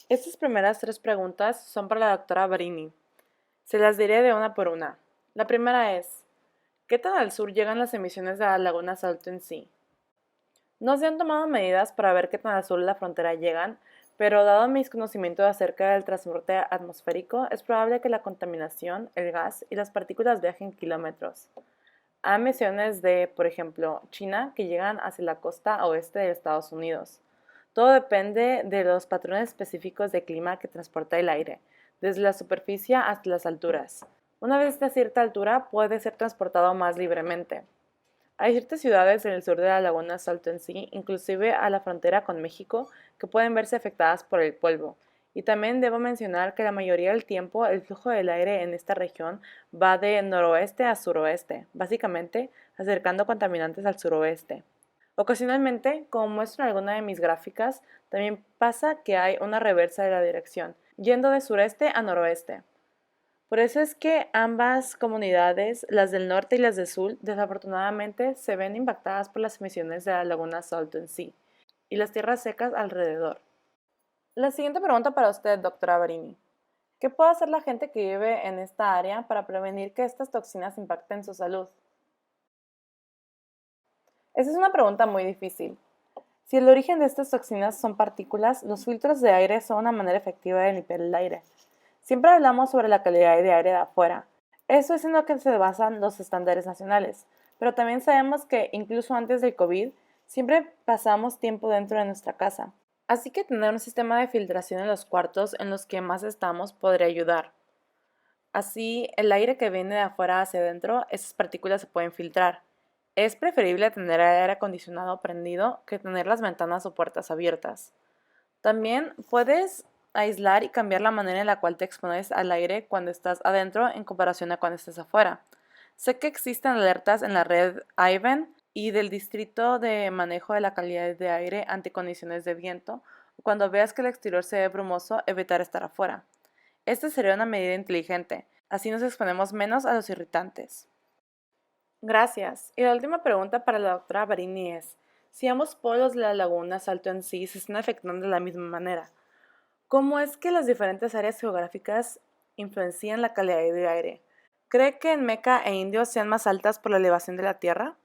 Estas primeras 3 preguntas son para la doctora Barini. Se las diré de una por una. La primera es, ¿qué tan al sur llegan las emisiones de la Laguna Salto en sí? No se han tomado medidas para ver qué tan al sur de la frontera llegan, pero dado mis conocimientos acerca del transporte atmosférico, es probable que la contaminación, el gas y las partículas viajen kilómetros. Hay emisiones de, por ejemplo, China que llegan hacia la costa oeste de Estados Unidos. Todo depende de los patrones específicos de clima que transporta el aire, desde la superficie hasta las alturas. Una vez a cierta altura puede ser transportado más libremente. Hay ciertas ciudades en el sur de la laguna Salto en sí, inclusive a la frontera con México, que pueden verse afectadas por el polvo. Y también debo mencionar que la mayoría del tiempo el flujo del aire en esta región va de noroeste a suroeste, básicamente acercando contaminantes al suroeste. Ocasionalmente, como muestro en alguna de mis gráficas, también pasa que hay una reversa de la dirección, yendo de sureste a noroeste. Por eso es que ambas comunidades, las del norte y las del sur, desafortunadamente se ven impactadas por las emisiones de la laguna Salto en sí y las tierras secas alrededor. La siguiente pregunta para usted, doctora Barini. ¿Qué puede hacer la gente que vive en esta área para prevenir que estas toxinas impacten su salud? Esa es una pregunta muy difícil. Si el origen de estas toxinas son partículas, los filtros de aire son una manera efectiva de limpiar el aire. Siempre hablamos sobre la calidad de aire de afuera. Eso es en lo que se basan los estándares nacionales. Pero también sabemos que incluso antes del COVID, siempre pasamos tiempo dentro de nuestra casa. Así que tener un sistema de filtración en los cuartos en los que más estamos podría ayudar. Así, el aire que viene de afuera hacia adentro, esas partículas se pueden filtrar. Es preferible tener el aire acondicionado prendido que tener las ventanas o puertas abiertas. También puedes aislar y cambiar la manera en la cual te expones al aire cuando estás adentro en comparación a cuando estás afuera. Sé que existen alertas en la red IVEN y del Distrito de Manejo de la Calidad de Aire ante condiciones de viento. Cuando veas que el exterior se ve brumoso, evitar estar afuera. Esta sería una medida inteligente, así nos exponemos menos a los irritantes. Gracias. Y la última pregunta para la doctora Barini es, si ambos polos de la laguna Salton Sea se están afectando de la misma manera, ¿cómo es que las diferentes áreas geográficas influencian la calidad de aire? ¿Cree que en Meca e Indio sean más altas por la elevación de la Tierra?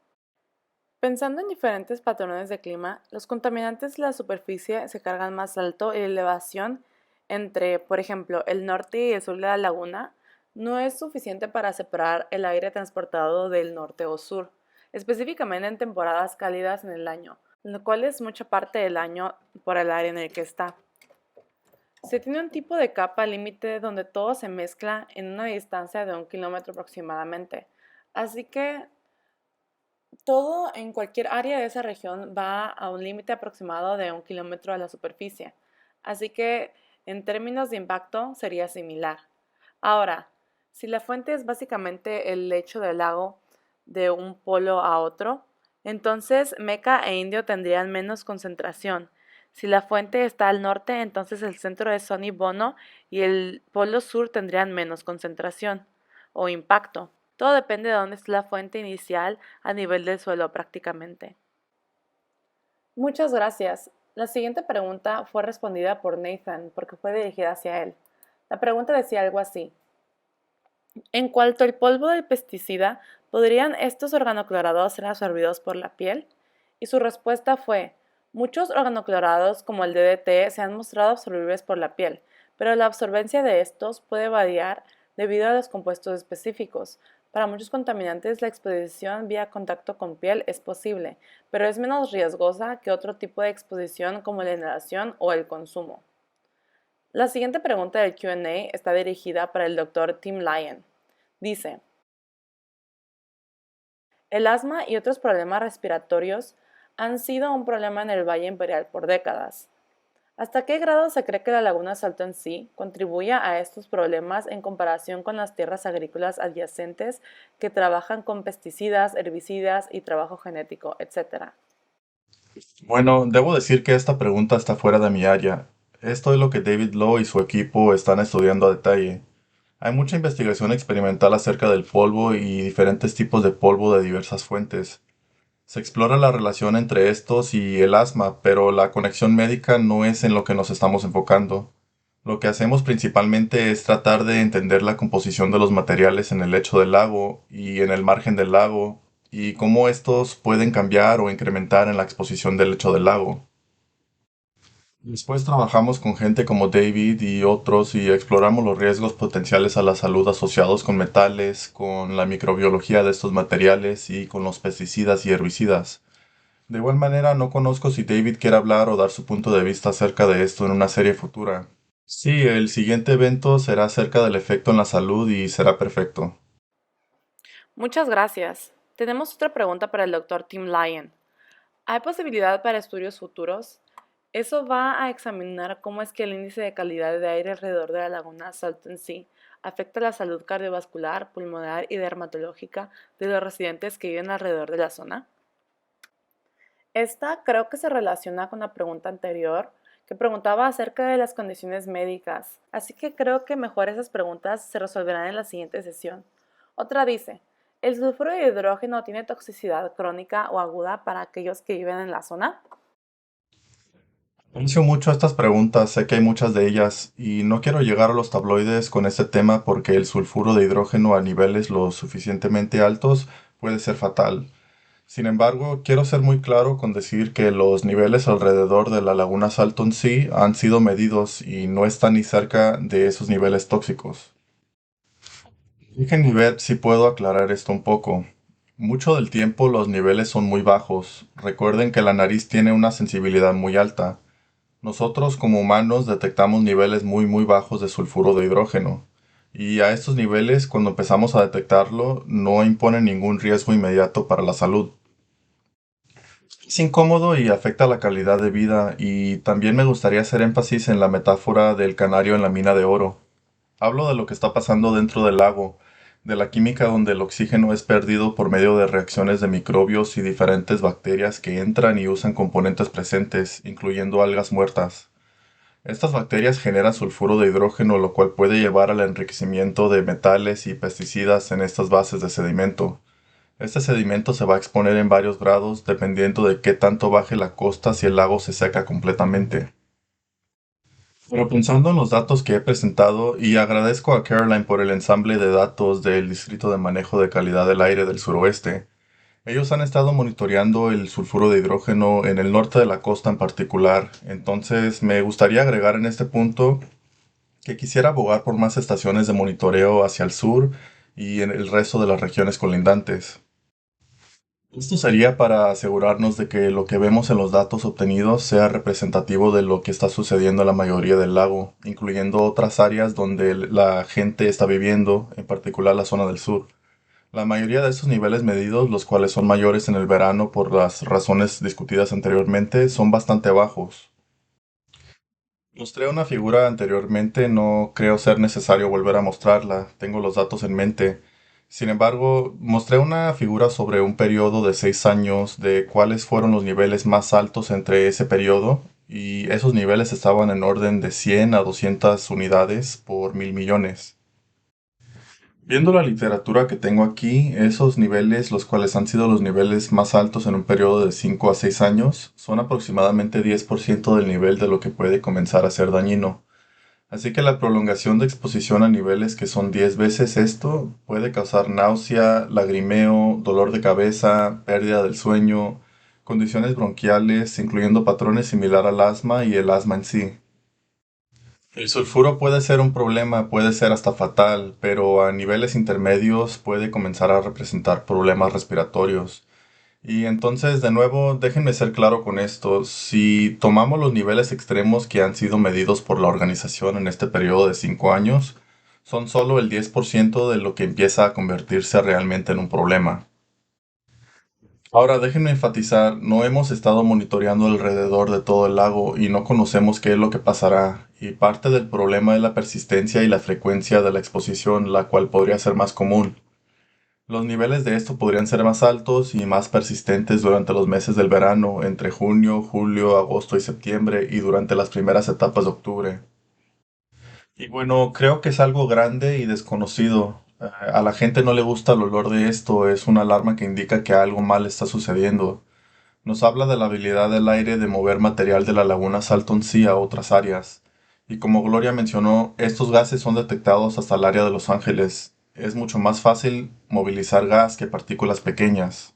Pensando en diferentes patrones de clima, los contaminantes de la superficie se cargan más alto y la elevación entre, por ejemplo, el norte y el sur de la laguna no es suficiente para separar el aire transportado del norte o sur, específicamente en temporadas cálidas en el año, lo cual es mucha parte del año por el área en el que está. Se tiene un tipo de capa límite donde todo se mezcla en una distancia de 1 kilómetro aproximadamente, así que todo en cualquier área de esa región va a un límite aproximado de 1 kilómetro a la superficie, así que en términos de impacto sería similar. Ahora, si la fuente es básicamente el lecho del lago de un polo a otro, entonces Meca e Indio tendrían menos concentración. Si la fuente está al norte, entonces el centro de Sonny Bono y el polo sur tendrían menos concentración o impacto. Todo depende de dónde esté la fuente inicial a nivel del suelo prácticamente. Muchas gracias. La siguiente pregunta fue respondida por Nathan porque fue dirigida hacia él. La pregunta decía algo así. En cuanto al polvo del pesticida, ¿podrían estos organoclorados ser absorbidos por la piel? Y su respuesta fue, muchos organoclorados como el DDT se han mostrado absorbibles por la piel, pero la absorbencia de estos puede variar debido a los compuestos específicos. Para muchos contaminantes, la exposición vía contacto con piel es posible, pero es menos riesgosa que otro tipo de exposición como la inhalación o el consumo. La siguiente pregunta del Q&A está dirigida para el Dr. Tim Lyon. Dice, el asma y otros problemas respiratorios han sido un problema en el Valle Imperial por décadas. ¿Hasta qué grado se cree que la laguna Salton Sea contribuye a estos problemas en comparación con las tierras agrícolas adyacentes que trabajan con pesticidas, herbicidas y trabajo genético, etcétera? Bueno, debo decir que esta pregunta está fuera de mi área. Esto es lo que David Lowe y su equipo están estudiando a detalle. Hay mucha investigación experimental acerca del polvo y diferentes tipos de polvo de diversas fuentes. Se explora la relación entre estos y el asma, pero la conexión médica no es en lo que nos estamos enfocando. Lo que hacemos principalmente es tratar de entender la composición de los materiales en el lecho del lago y en el margen del lago, y cómo estos pueden cambiar o incrementar en la exposición del lecho del lago. Después trabajamos con gente como David y otros y exploramos los riesgos potenciales a la salud asociados con metales, con la microbiología de estos materiales y con los pesticidas y herbicidas. De igual manera, no conozco si David quiere hablar o dar su punto de vista acerca de esto en una serie futura. Sí, el siguiente evento será acerca del efecto en la salud y será perfecto. Muchas gracias. Tenemos otra pregunta para el Dr. Tim Lyon. ¿Hay posibilidad para estudios futuros? Eso va a examinar cómo es que el índice de calidad de aire alrededor de la laguna Salton Sea afecta la salud cardiovascular, pulmonar y dermatológica de los residentes que viven alrededor de la zona. Esta creo que se relaciona con la pregunta anterior, que preguntaba acerca de las condiciones médicas, así que creo que mejor esas preguntas se resolverán en la siguiente sesión. Otra dice, ¿el sulfuro de hidrógeno tiene toxicidad crónica o aguda para aquellos que viven en la zona? Anuncio mucho estas preguntas, sé que hay muchas de ellas, y no quiero llegar a los tabloides con este tema porque el sulfuro de hidrógeno a niveles lo suficientemente altos puede ser fatal. Sin embargo, quiero ser muy claro con decir que los niveles alrededor de la laguna Salton Sea han sido medidos y no están ni cerca de esos niveles tóxicos. Déjenme ver si puedo aclarar esto un poco. Mucho del tiempo los niveles son muy bajos. Recuerden que la nariz tiene una sensibilidad muy alta. Nosotros como humanos detectamos niveles muy bajos de sulfuro de hidrógeno. Y a estos niveles, cuando empezamos a detectarlo, no impone ningún riesgo inmediato para la salud. Es incómodo y afecta la calidad de vida, y también me gustaría hacer énfasis en la metáfora del canario en la mina de oro. Hablo de lo que está pasando dentro del lago, de la química donde el oxígeno es perdido por medio de reacciones de microbios y diferentes bacterias que entran y usan componentes presentes, incluyendo algas muertas. Estas bacterias generan sulfuro de hidrógeno, lo cual puede llevar al enriquecimiento de metales y pesticidas en estas bases de sedimento. Este sedimento se va a exponer en varios grados dependiendo de qué tanto baje la costa si el lago se seca completamente. Pero pensando en los datos que he presentado, y agradezco a Caroline por el ensamble de datos del Distrito de Manejo de Calidad del Aire del Suroeste, ellos han estado monitoreando el sulfuro de hidrógeno en el norte de la costa en particular, entonces me gustaría agregar en este punto que quisiera abogar por más estaciones de monitoreo hacia el sur y en el resto de las regiones colindantes. Esto sería para asegurarnos de que lo que vemos en los datos obtenidos sea representativo de lo que está sucediendo en la mayoría del lago, incluyendo otras áreas donde la gente está viviendo, en particular la zona del sur. La mayoría de estos niveles medidos, los cuales son mayores en el verano por las razones discutidas anteriormente, son bastante bajos. Mostré una figura anteriormente, no creo ser necesario volver a mostrarla, tengo los datos en mente. Sin embargo, mostré una figura sobre un periodo de 6 años de cuáles fueron los niveles más altos entre ese periodo, y esos niveles estaban en orden de 100 a 200 unidades por 1000 millones. Viendo la literatura que tengo aquí, esos niveles, los cuales han sido los niveles más altos en un periodo de 5 a 6 años, son aproximadamente 10% del nivel de lo que puede comenzar a ser dañino. Así que la prolongación de exposición a niveles que son 10 veces esto puede causar náusea, lagrimeo, dolor de cabeza, pérdida del sueño, condiciones bronquiales, incluyendo patrones similar al asma y el asma en sí. El sulfuro puede ser un problema, puede ser hasta fatal, pero a niveles intermedios puede comenzar a representar problemas respiratorios. Y entonces, de nuevo, déjenme ser claro con esto. Si tomamos los niveles extremos que han sido medidos por la organización en este periodo de 5 años, son solo el 10% de lo que empieza a convertirse realmente en un problema. Ahora, déjenme enfatizar, no hemos estado monitoreando alrededor de todo el lago y no conocemos qué es lo que pasará, y parte del problema es la persistencia y la frecuencia de la exposición, la cual podría ser más común. Los niveles de esto podrían ser más altos y más persistentes durante los meses del verano, entre junio, julio, agosto y septiembre, y durante las primeras etapas de octubre. Y bueno, creo que es algo grande y desconocido. A la gente no le gusta el olor de esto, es una alarma que indica que algo mal está sucediendo. Nos habla de la habilidad del aire de mover material de la laguna Salton Sea a otras áreas. Y como Gloria mencionó, estos gases son detectados hasta el área de Los Ángeles. Es mucho más fácil movilizar gas que partículas pequeñas.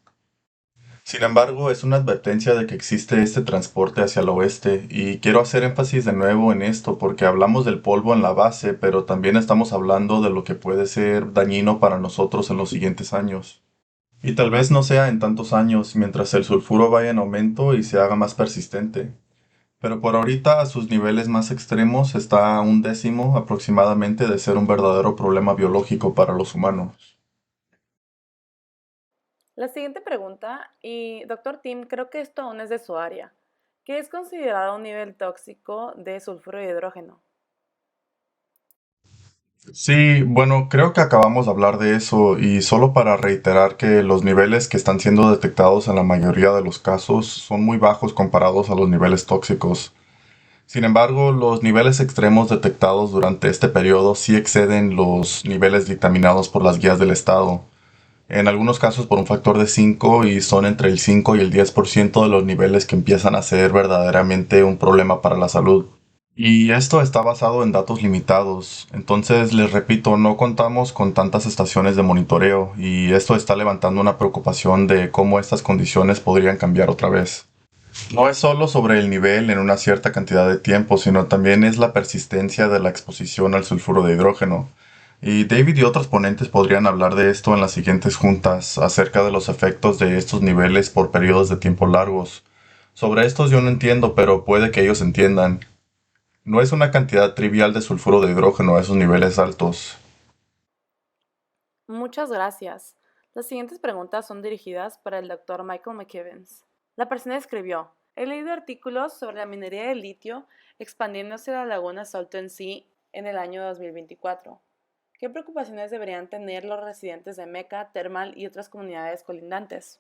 Sin embargo, es una advertencia de que existe este transporte hacia el oeste, y quiero hacer énfasis de nuevo en esto porque hablamos del polvo en la base, pero también estamos hablando de lo que puede ser dañino para nosotros en los siguientes años. Y tal vez no sea en tantos años, mientras el sulfuro vaya en aumento y se haga más persistente. Pero por ahorita a sus niveles más extremos está a un décimo aproximadamente de ser un verdadero problema biológico para los humanos. La siguiente pregunta, y doctor Tim, creo que esto aún es de su área. ¿Qué es considerado un nivel tóxico de sulfuro de hidrógeno? Sí, bueno, creo que acabamos de hablar de eso, y solo para reiterar que los niveles que están siendo detectados en la mayoría de los casos son muy bajos comparados a los niveles tóxicos. Sin embargo, los niveles extremos detectados durante este periodo sí exceden los niveles dictaminados por las guías del estado. En algunos casos por un factor de 5, y son entre el 5 y el 10% de los niveles que empiezan a ser verdaderamente un problema para la salud. Y esto está basado en datos limitados. Entonces, les repito, no contamos con tantas estaciones de monitoreo y esto está levantando una preocupación de cómo estas condiciones podrían cambiar otra vez. No es solo sobre el nivel en una cierta cantidad de tiempo, sino también es la persistencia de la exposición al sulfuro de hidrógeno. Y David y otros ponentes podrían hablar de esto en las siguientes juntas, acerca de los efectos de estos niveles por periodos de tiempo largos. Sobre estos yo no entiendo, pero puede que ellos entiendan. No es una cantidad trivial de sulfuro de hidrógeno a esos niveles altos. Muchas gracias. Las siguientes preguntas son dirigidas para el Dr. Michael McKibbins. La persona escribió: he leído artículos sobre la minería de litio expandiéndose a la laguna Salton Sea en el año 2024. ¿Qué preocupaciones deberían tener los residentes de Meca, Thermal y otras comunidades colindantes?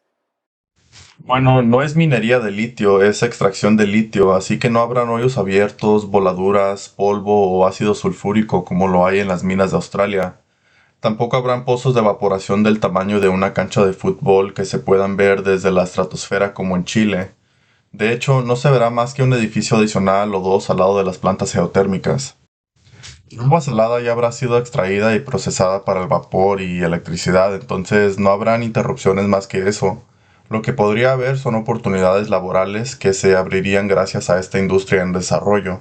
Bueno, no es minería de litio, es extracción de litio, así que no habrán hoyos abiertos, voladuras, polvo o ácido sulfúrico como lo hay en las minas de Australia. Tampoco habrán pozos de evaporación del tamaño de una cancha de fútbol que se puedan ver desde la estratosfera como en Chile. De hecho, no se verá más que un edificio adicional o dos al lado de las plantas geotérmicas. El agua salada ya habrá sido extraída y procesada para el vapor y electricidad, entonces no habrán interrupciones más que eso. Lo que podría haber son oportunidades laborales que se abrirían gracias a esta industria en desarrollo.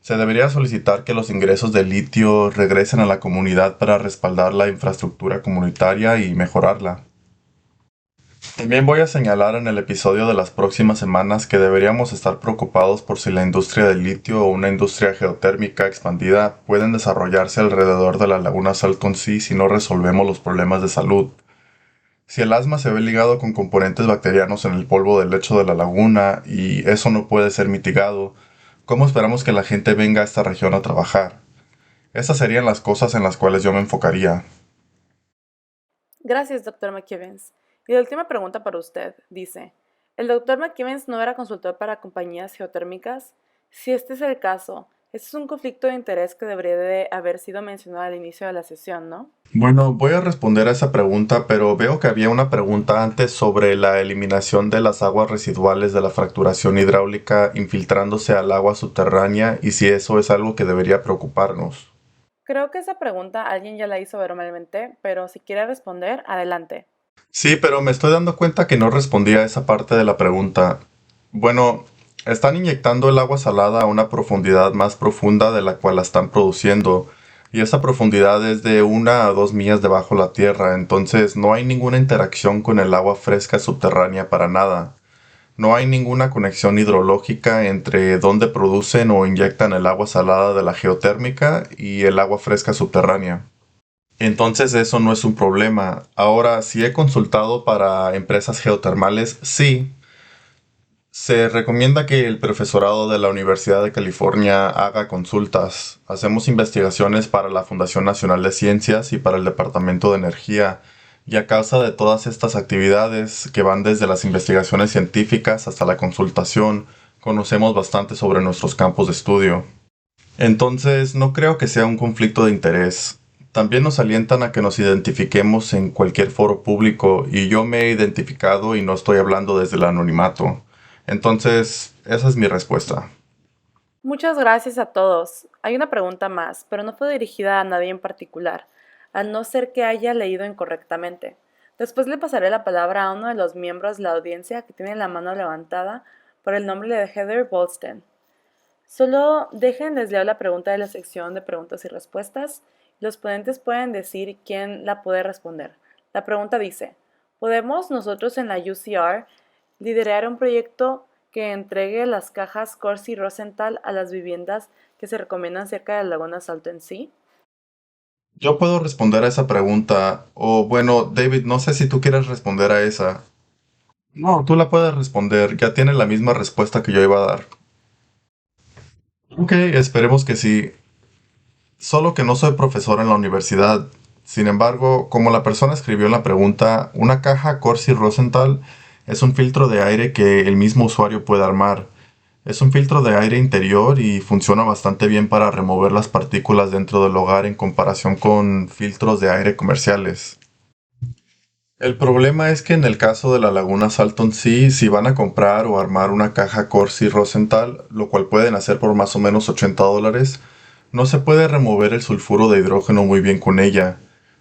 Se debería solicitar que los ingresos de litio regresen a la comunidad para respaldar la infraestructura comunitaria y mejorarla. También voy a señalar en el episodio de las próximas semanas que deberíamos estar preocupados por si la industria del litio o una industria geotérmica expandida pueden desarrollarse alrededor de la laguna Salton Sea si no resolvemos los problemas de salud. Si el asma se ve ligado con componentes bacterianos en el polvo del lecho de la laguna y eso no puede ser mitigado, ¿cómo esperamos que la gente venga a esta región a trabajar? Esas serían las cosas en las cuales yo me enfocaría. Gracias, Dr. McKibbins. Y la última pregunta para usted dice: ¿el Dr. McKibbins no era consultor para compañías geotérmicas? Si este es el caso, este es un conflicto de interés que debería de haber sido mencionado al inicio de la sesión, ¿no? Bueno, voy a responder a esa pregunta, pero veo que había una pregunta antes sobre la eliminación de las aguas residuales de la fracturación hidráulica infiltrándose al agua subterránea y si eso es algo que debería preocuparnos. Creo que esa pregunta alguien ya la hizo verbalmente, pero si quiere responder, adelante. Sí, pero me estoy dando cuenta que no respondí a esa parte de la pregunta. Bueno, están inyectando el agua salada a una profundidad más profunda de la cual la están produciendo, y esa profundidad es de 1 a 2 millas debajo la tierra, entonces no hay ninguna interacción con el agua fresca subterránea para nada. No hay ninguna conexión hidrológica entre dónde producen o inyectan el agua salada de la geotérmica y el agua fresca subterránea. Entonces eso no es un problema. Ahora, si he consultado para empresas geotermales, sí. Se recomienda que el profesorado de la Universidad de California haga consultas. Hacemos investigaciones para la Fundación Nacional de Ciencias y para el Departamento de Energía. Y a causa de todas estas actividades, que van desde las investigaciones científicas hasta la consultación, conocemos bastante sobre nuestros campos de estudio. Entonces, no creo que sea un conflicto de interés. También nos alientan a que nos identifiquemos en cualquier foro público y yo me he identificado y no estoy hablando desde el anonimato. Entonces, esa es mi respuesta. Muchas gracias a todos. Hay una pregunta más, pero no fue dirigida a nadie en particular, a no ser que haya leído incorrectamente. Después le pasaré la palabra a uno de los miembros de la audiencia que tiene la mano levantada por el nombre de Heather Bolsten. Solo les leo la pregunta de la sección de preguntas y respuestas. Los ponentes pueden decir quién la puede responder. La pregunta dice: ¿podemos nosotros en la UCR liderar un proyecto que entregue las cajas Corsi Rosenthal a las viviendas que se recomiendan cerca de la laguna Salton Sea? Yo puedo responder a esa pregunta, o bueno, David, no sé si tú quieres responder a esa. No, tú la puedes responder, ya tiene la misma respuesta que yo iba a dar. Ok, esperemos que sí. Solo que no soy profesor en la universidad. Sin embargo, como la persona escribió en la pregunta, una caja Corsi Rosenthal es un filtro de aire que el mismo usuario puede armar. Es un filtro de aire interior y funciona bastante bien para remover las partículas dentro del hogar en comparación con filtros de aire comerciales. El problema es que en el caso de la Laguna Salton Sea, si van a comprar o armar una caja Corsi Rosenthal, lo cual pueden hacer por más o menos $80, no se puede remover el sulfuro de hidrógeno muy bien con ella.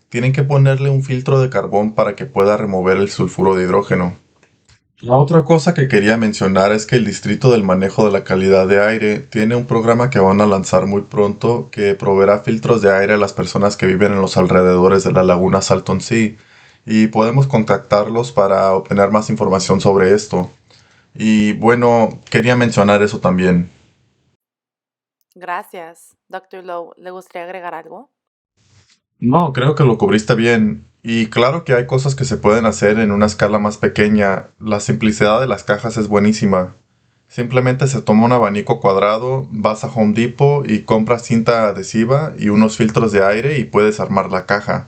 Tienen que ponerle un filtro de carbón para que pueda remover el sulfuro de hidrógeno. La otra cosa que quería mencionar es que el Distrito del Manejo de la Calidad de Aire tiene un programa que van a lanzar muy pronto que proveerá filtros de aire a las personas que viven en los alrededores de la Laguna Salton Sea y podemos contactarlos para obtener más información sobre esto. Y bueno, quería mencionar eso también. Gracias. Doctor Lowe, ¿le gustaría agregar algo? No, creo que lo cubriste bien. Y claro que hay cosas que se pueden hacer en una escala más pequeña. La simplicidad de las cajas es buenísima. Simplemente se toma un abanico cuadrado, vas a Home Depot y compras cinta adhesiva y unos filtros de aire y puedes armar la caja.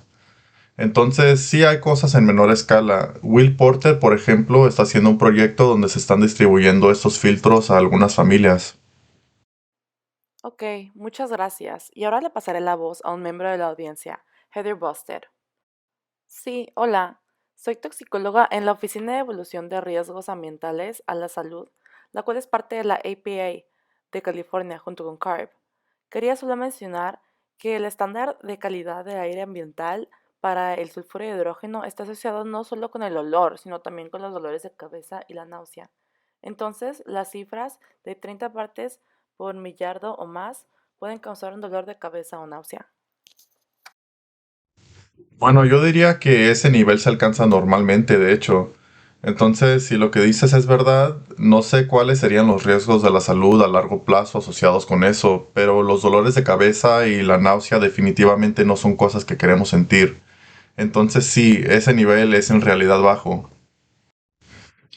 Entonces, sí hay cosas en menor escala. Will Porter, por ejemplo, está haciendo un proyecto donde se están distribuyendo estos filtros a algunas familias. Ok, muchas gracias. Y ahora le pasaré la voz a un miembro de la audiencia, Heather Buster. Sí, hola. Soy toxicóloga en la Oficina de Evolución de Riesgos Ambientales a la Salud, la cual es parte de la APA de California junto con CARB. Quería solo mencionar que el estándar de calidad del aire ambiental para el sulfuro de hidrógeno está asociado no solo con el olor, sino también con los dolores de cabeza y la náusea. Entonces, las cifras de 30 partes por millardo o más pueden causar un dolor de cabeza o náusea. Bueno, yo diría que ese nivel se alcanza normalmente, de hecho. Entonces, si lo que dices es verdad, no sé cuáles serían los riesgos de la salud a largo plazo asociados con eso, pero los dolores de cabeza y la náusea definitivamente no son cosas que queremos sentir. Entonces sí, ese nivel es en realidad bajo.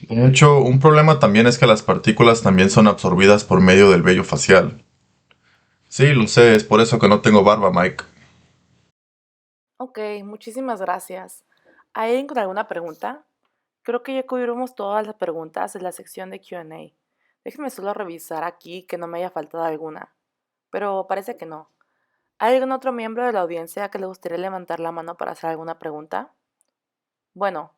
De hecho, un problema también es que las partículas también son absorbidas por medio del vello facial. Sí, lo sé, es por eso que no tengo barba, Mike. Ok, muchísimas gracias. ¿Hay alguien con alguna pregunta? Creo que ya cubrimos todas las preguntas en la sección de Q&A. Déjenme solo revisar aquí que no me haya faltado alguna. Pero parece que no. ¿Hay algún otro miembro de la audiencia que le gustaría levantar la mano para hacer alguna pregunta? Bueno,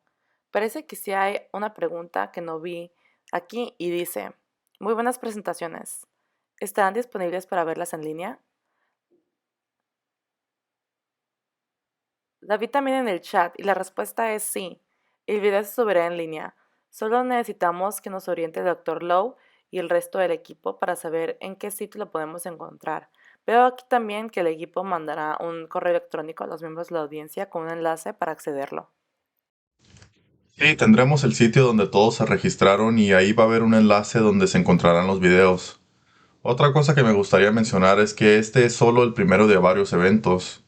parece que sí hay una pregunta que no vi aquí y dice, muy buenas presentaciones. ¿Estarán disponibles para verlas en línea? La vi también en el chat y la respuesta es sí. El video se subirá en línea. Solo necesitamos que nos oriente el Dr. Lowe y el resto del equipo para saber en qué sitio lo podemos encontrar. Veo aquí también que el equipo mandará un correo electrónico a los miembros de la audiencia con un enlace para accederlo. Sí, tendremos el sitio donde todos se registraron y ahí va a haber un enlace donde se encontrarán los videos. Otra cosa que me gustaría mencionar es que este es solo el primero de varios eventos.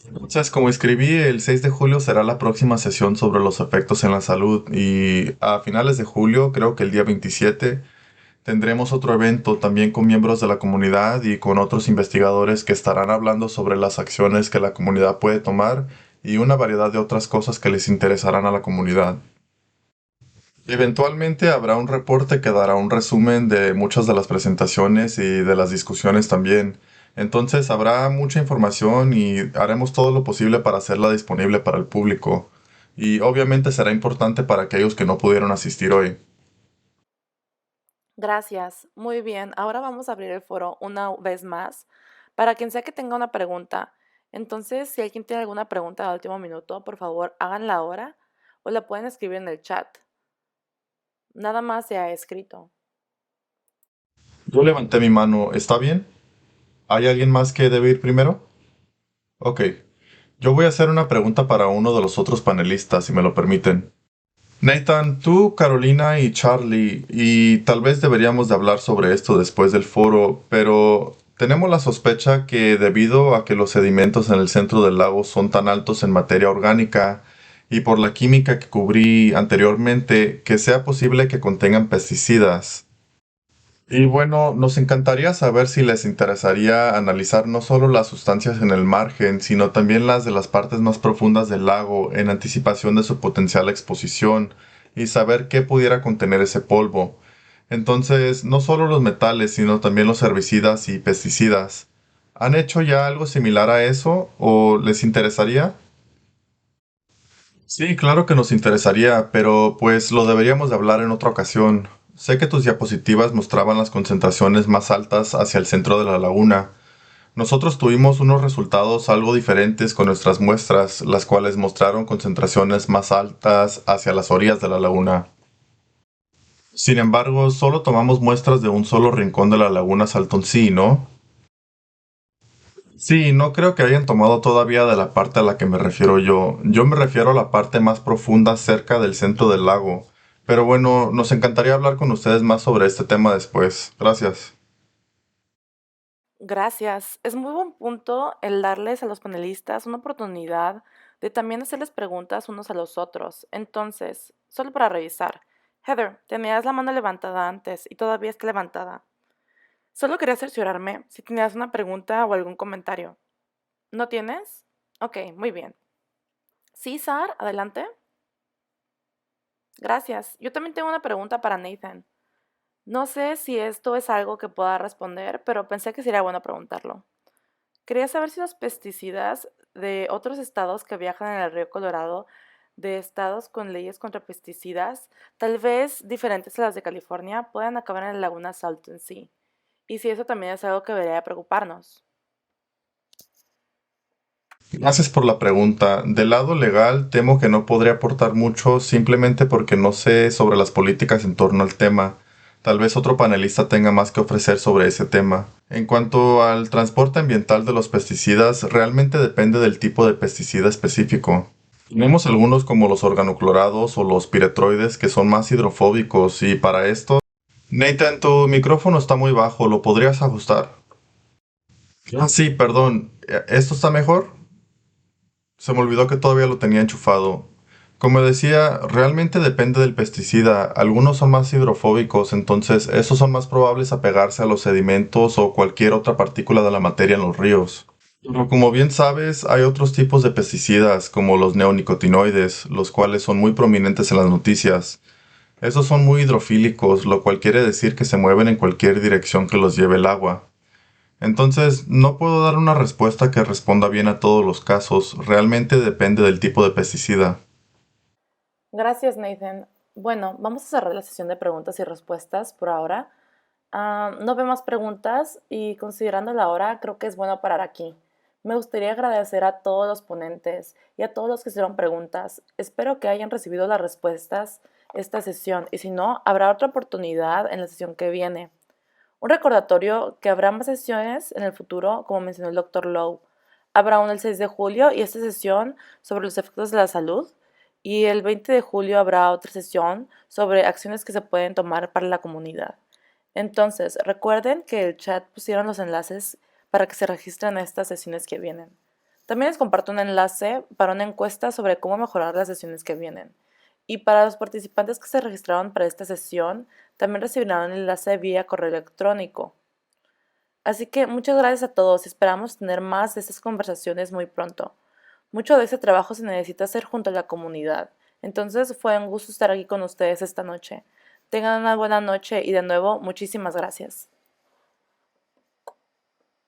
Entonces, como escribí, el 6 de julio será la próxima sesión sobre los efectos en la salud y a finales de julio, creo que el día 27, tendremos otro evento también con miembros de la comunidad y con otros investigadores que estarán hablando sobre las acciones que la comunidad puede tomar y una variedad de otras cosas que les interesarán a la comunidad. Eventualmente habrá un reporte que dará un resumen de muchas de las presentaciones y de las discusiones también. Entonces habrá mucha información y haremos todo lo posible para hacerla disponible para el público. Y obviamente será importante para aquellos que no pudieron asistir hoy. Gracias. Muy bien. Ahora vamos a abrir el foro una vez más para quien sea que tenga una pregunta. Entonces, si alguien tiene alguna pregunta de último minuto, por favor, háganla ahora o la pueden escribir en el chat. Nada más se ha escrito. Yo levanté mi mano, ¿está bien? ¿Hay alguien más que debe ir primero? Ok. Yo voy a hacer una pregunta para uno de los otros panelistas, si me lo permiten. Nathan, tú, Carolina y Charlie, y tal vez deberíamos de hablar sobre esto después del foro, pero tenemos la sospecha que debido a que los sedimentos en el centro del lago son tan altos en materia orgánica y por la química que cubrí anteriormente, que sea posible que contengan pesticidas. Y bueno, nos encantaría saber si les interesaría analizar no solo las sustancias en el margen, sino también las de las partes más profundas del lago en anticipación de su potencial exposición y saber qué pudiera contener ese polvo. Entonces, no solo los metales, sino también los herbicidas y pesticidas. ¿Han hecho ya algo similar a eso o les interesaría? Sí, claro que nos interesaría, pero pues lo deberíamos de hablar en otra ocasión. Sé que tus diapositivas mostraban las concentraciones más altas hacia el centro de la laguna. Nosotros tuvimos unos resultados algo diferentes con nuestras muestras, las cuales mostraron concentraciones más altas hacia las orillas de la laguna. Sin embargo, solo tomamos muestras de un solo rincón de la laguna Salton Sea, ¿no? Sí, no creo que hayan tomado todavía de la parte a la que me refiero yo. Yo me refiero a la parte más profunda cerca del centro del lago. Pero bueno, nos encantaría hablar con ustedes más sobre este tema después. Gracias. Gracias. Es muy buen punto el darles a los panelistas una oportunidad de también hacerles preguntas unos a los otros. Entonces, solo para revisar. Heather, tenías la mano levantada antes y todavía está levantada. Solo quería cerciorarme si tenías una pregunta o algún comentario. ¿No tienes? Ok, muy bien. Sí, Sar, adelante. Gracias. Yo también tengo una pregunta para Nathan. No sé si esto es algo que pueda responder, pero pensé que sería bueno preguntarlo. Quería saber si los pesticidas de otros estados que viajan en el río Colorado, de estados con leyes contra pesticidas, tal vez diferentes a las de California, puedan acabar en la laguna Salton Sea. Y si eso también es algo que debería preocuparnos. Gracias por la pregunta. Del lado legal, temo que no podría aportar mucho simplemente porque no sé sobre las políticas en torno al tema. Tal vez otro panelista tenga más que ofrecer sobre ese tema. En cuanto al transporte ambiental de los pesticidas, realmente depende del tipo de pesticida específico. Tenemos algunos como los organoclorados o los piretroides que son más hidrofóbicos y para esto... Nathan, tu micrófono está muy bajo, ¿lo podrías ajustar? Ah, sí, perdón. ¿Esto está mejor? Se me olvidó que todavía lo tenía enchufado. Como decía, realmente depende del pesticida. Algunos son más hidrofóbicos, entonces esos son más probables a pegarse a los sedimentos o cualquier otra partícula de la materia en los ríos. Pero como bien sabes, hay otros tipos de pesticidas, como los neonicotinoides, los cuales son muy prominentes en las noticias. Esos son muy hidrofílicos, lo cual quiere decir que se mueven en cualquier dirección que los lleve el agua. Entonces, no puedo dar una respuesta que responda bien a todos los casos, realmente depende del tipo de pesticida. Gracias, Nathan. Bueno, vamos a cerrar la sesión de preguntas y respuestas por ahora. No veo más preguntas y considerando la hora, creo que es bueno parar aquí. Me gustaría agradecer a todos los ponentes y a todos los que hicieron preguntas. Espero que hayan recibido las respuestas esta sesión y si no, habrá otra oportunidad en la sesión que viene. Un recordatorio que habrá más sesiones en el futuro, como mencionó el Dr. Lowe. Habrá una el 6 de julio y esta sesión sobre los efectos de la salud. Y el 20 de julio habrá otra sesión sobre acciones que se pueden tomar para la comunidad. Entonces, recuerden que el chat pusieron los enlaces para que se registren a estas sesiones que vienen. También les comparto un enlace para una encuesta sobre cómo mejorar las sesiones que vienen. Y para los participantes que se registraron para esta sesión, también recibirán el enlace vía correo electrónico. Así que muchas gracias a todos y esperamos tener más de estas conversaciones muy pronto. Mucho de ese trabajo se necesita hacer junto a la comunidad. Entonces fue un gusto estar aquí con ustedes esta noche. Tengan una buena noche y de nuevo muchísimas gracias.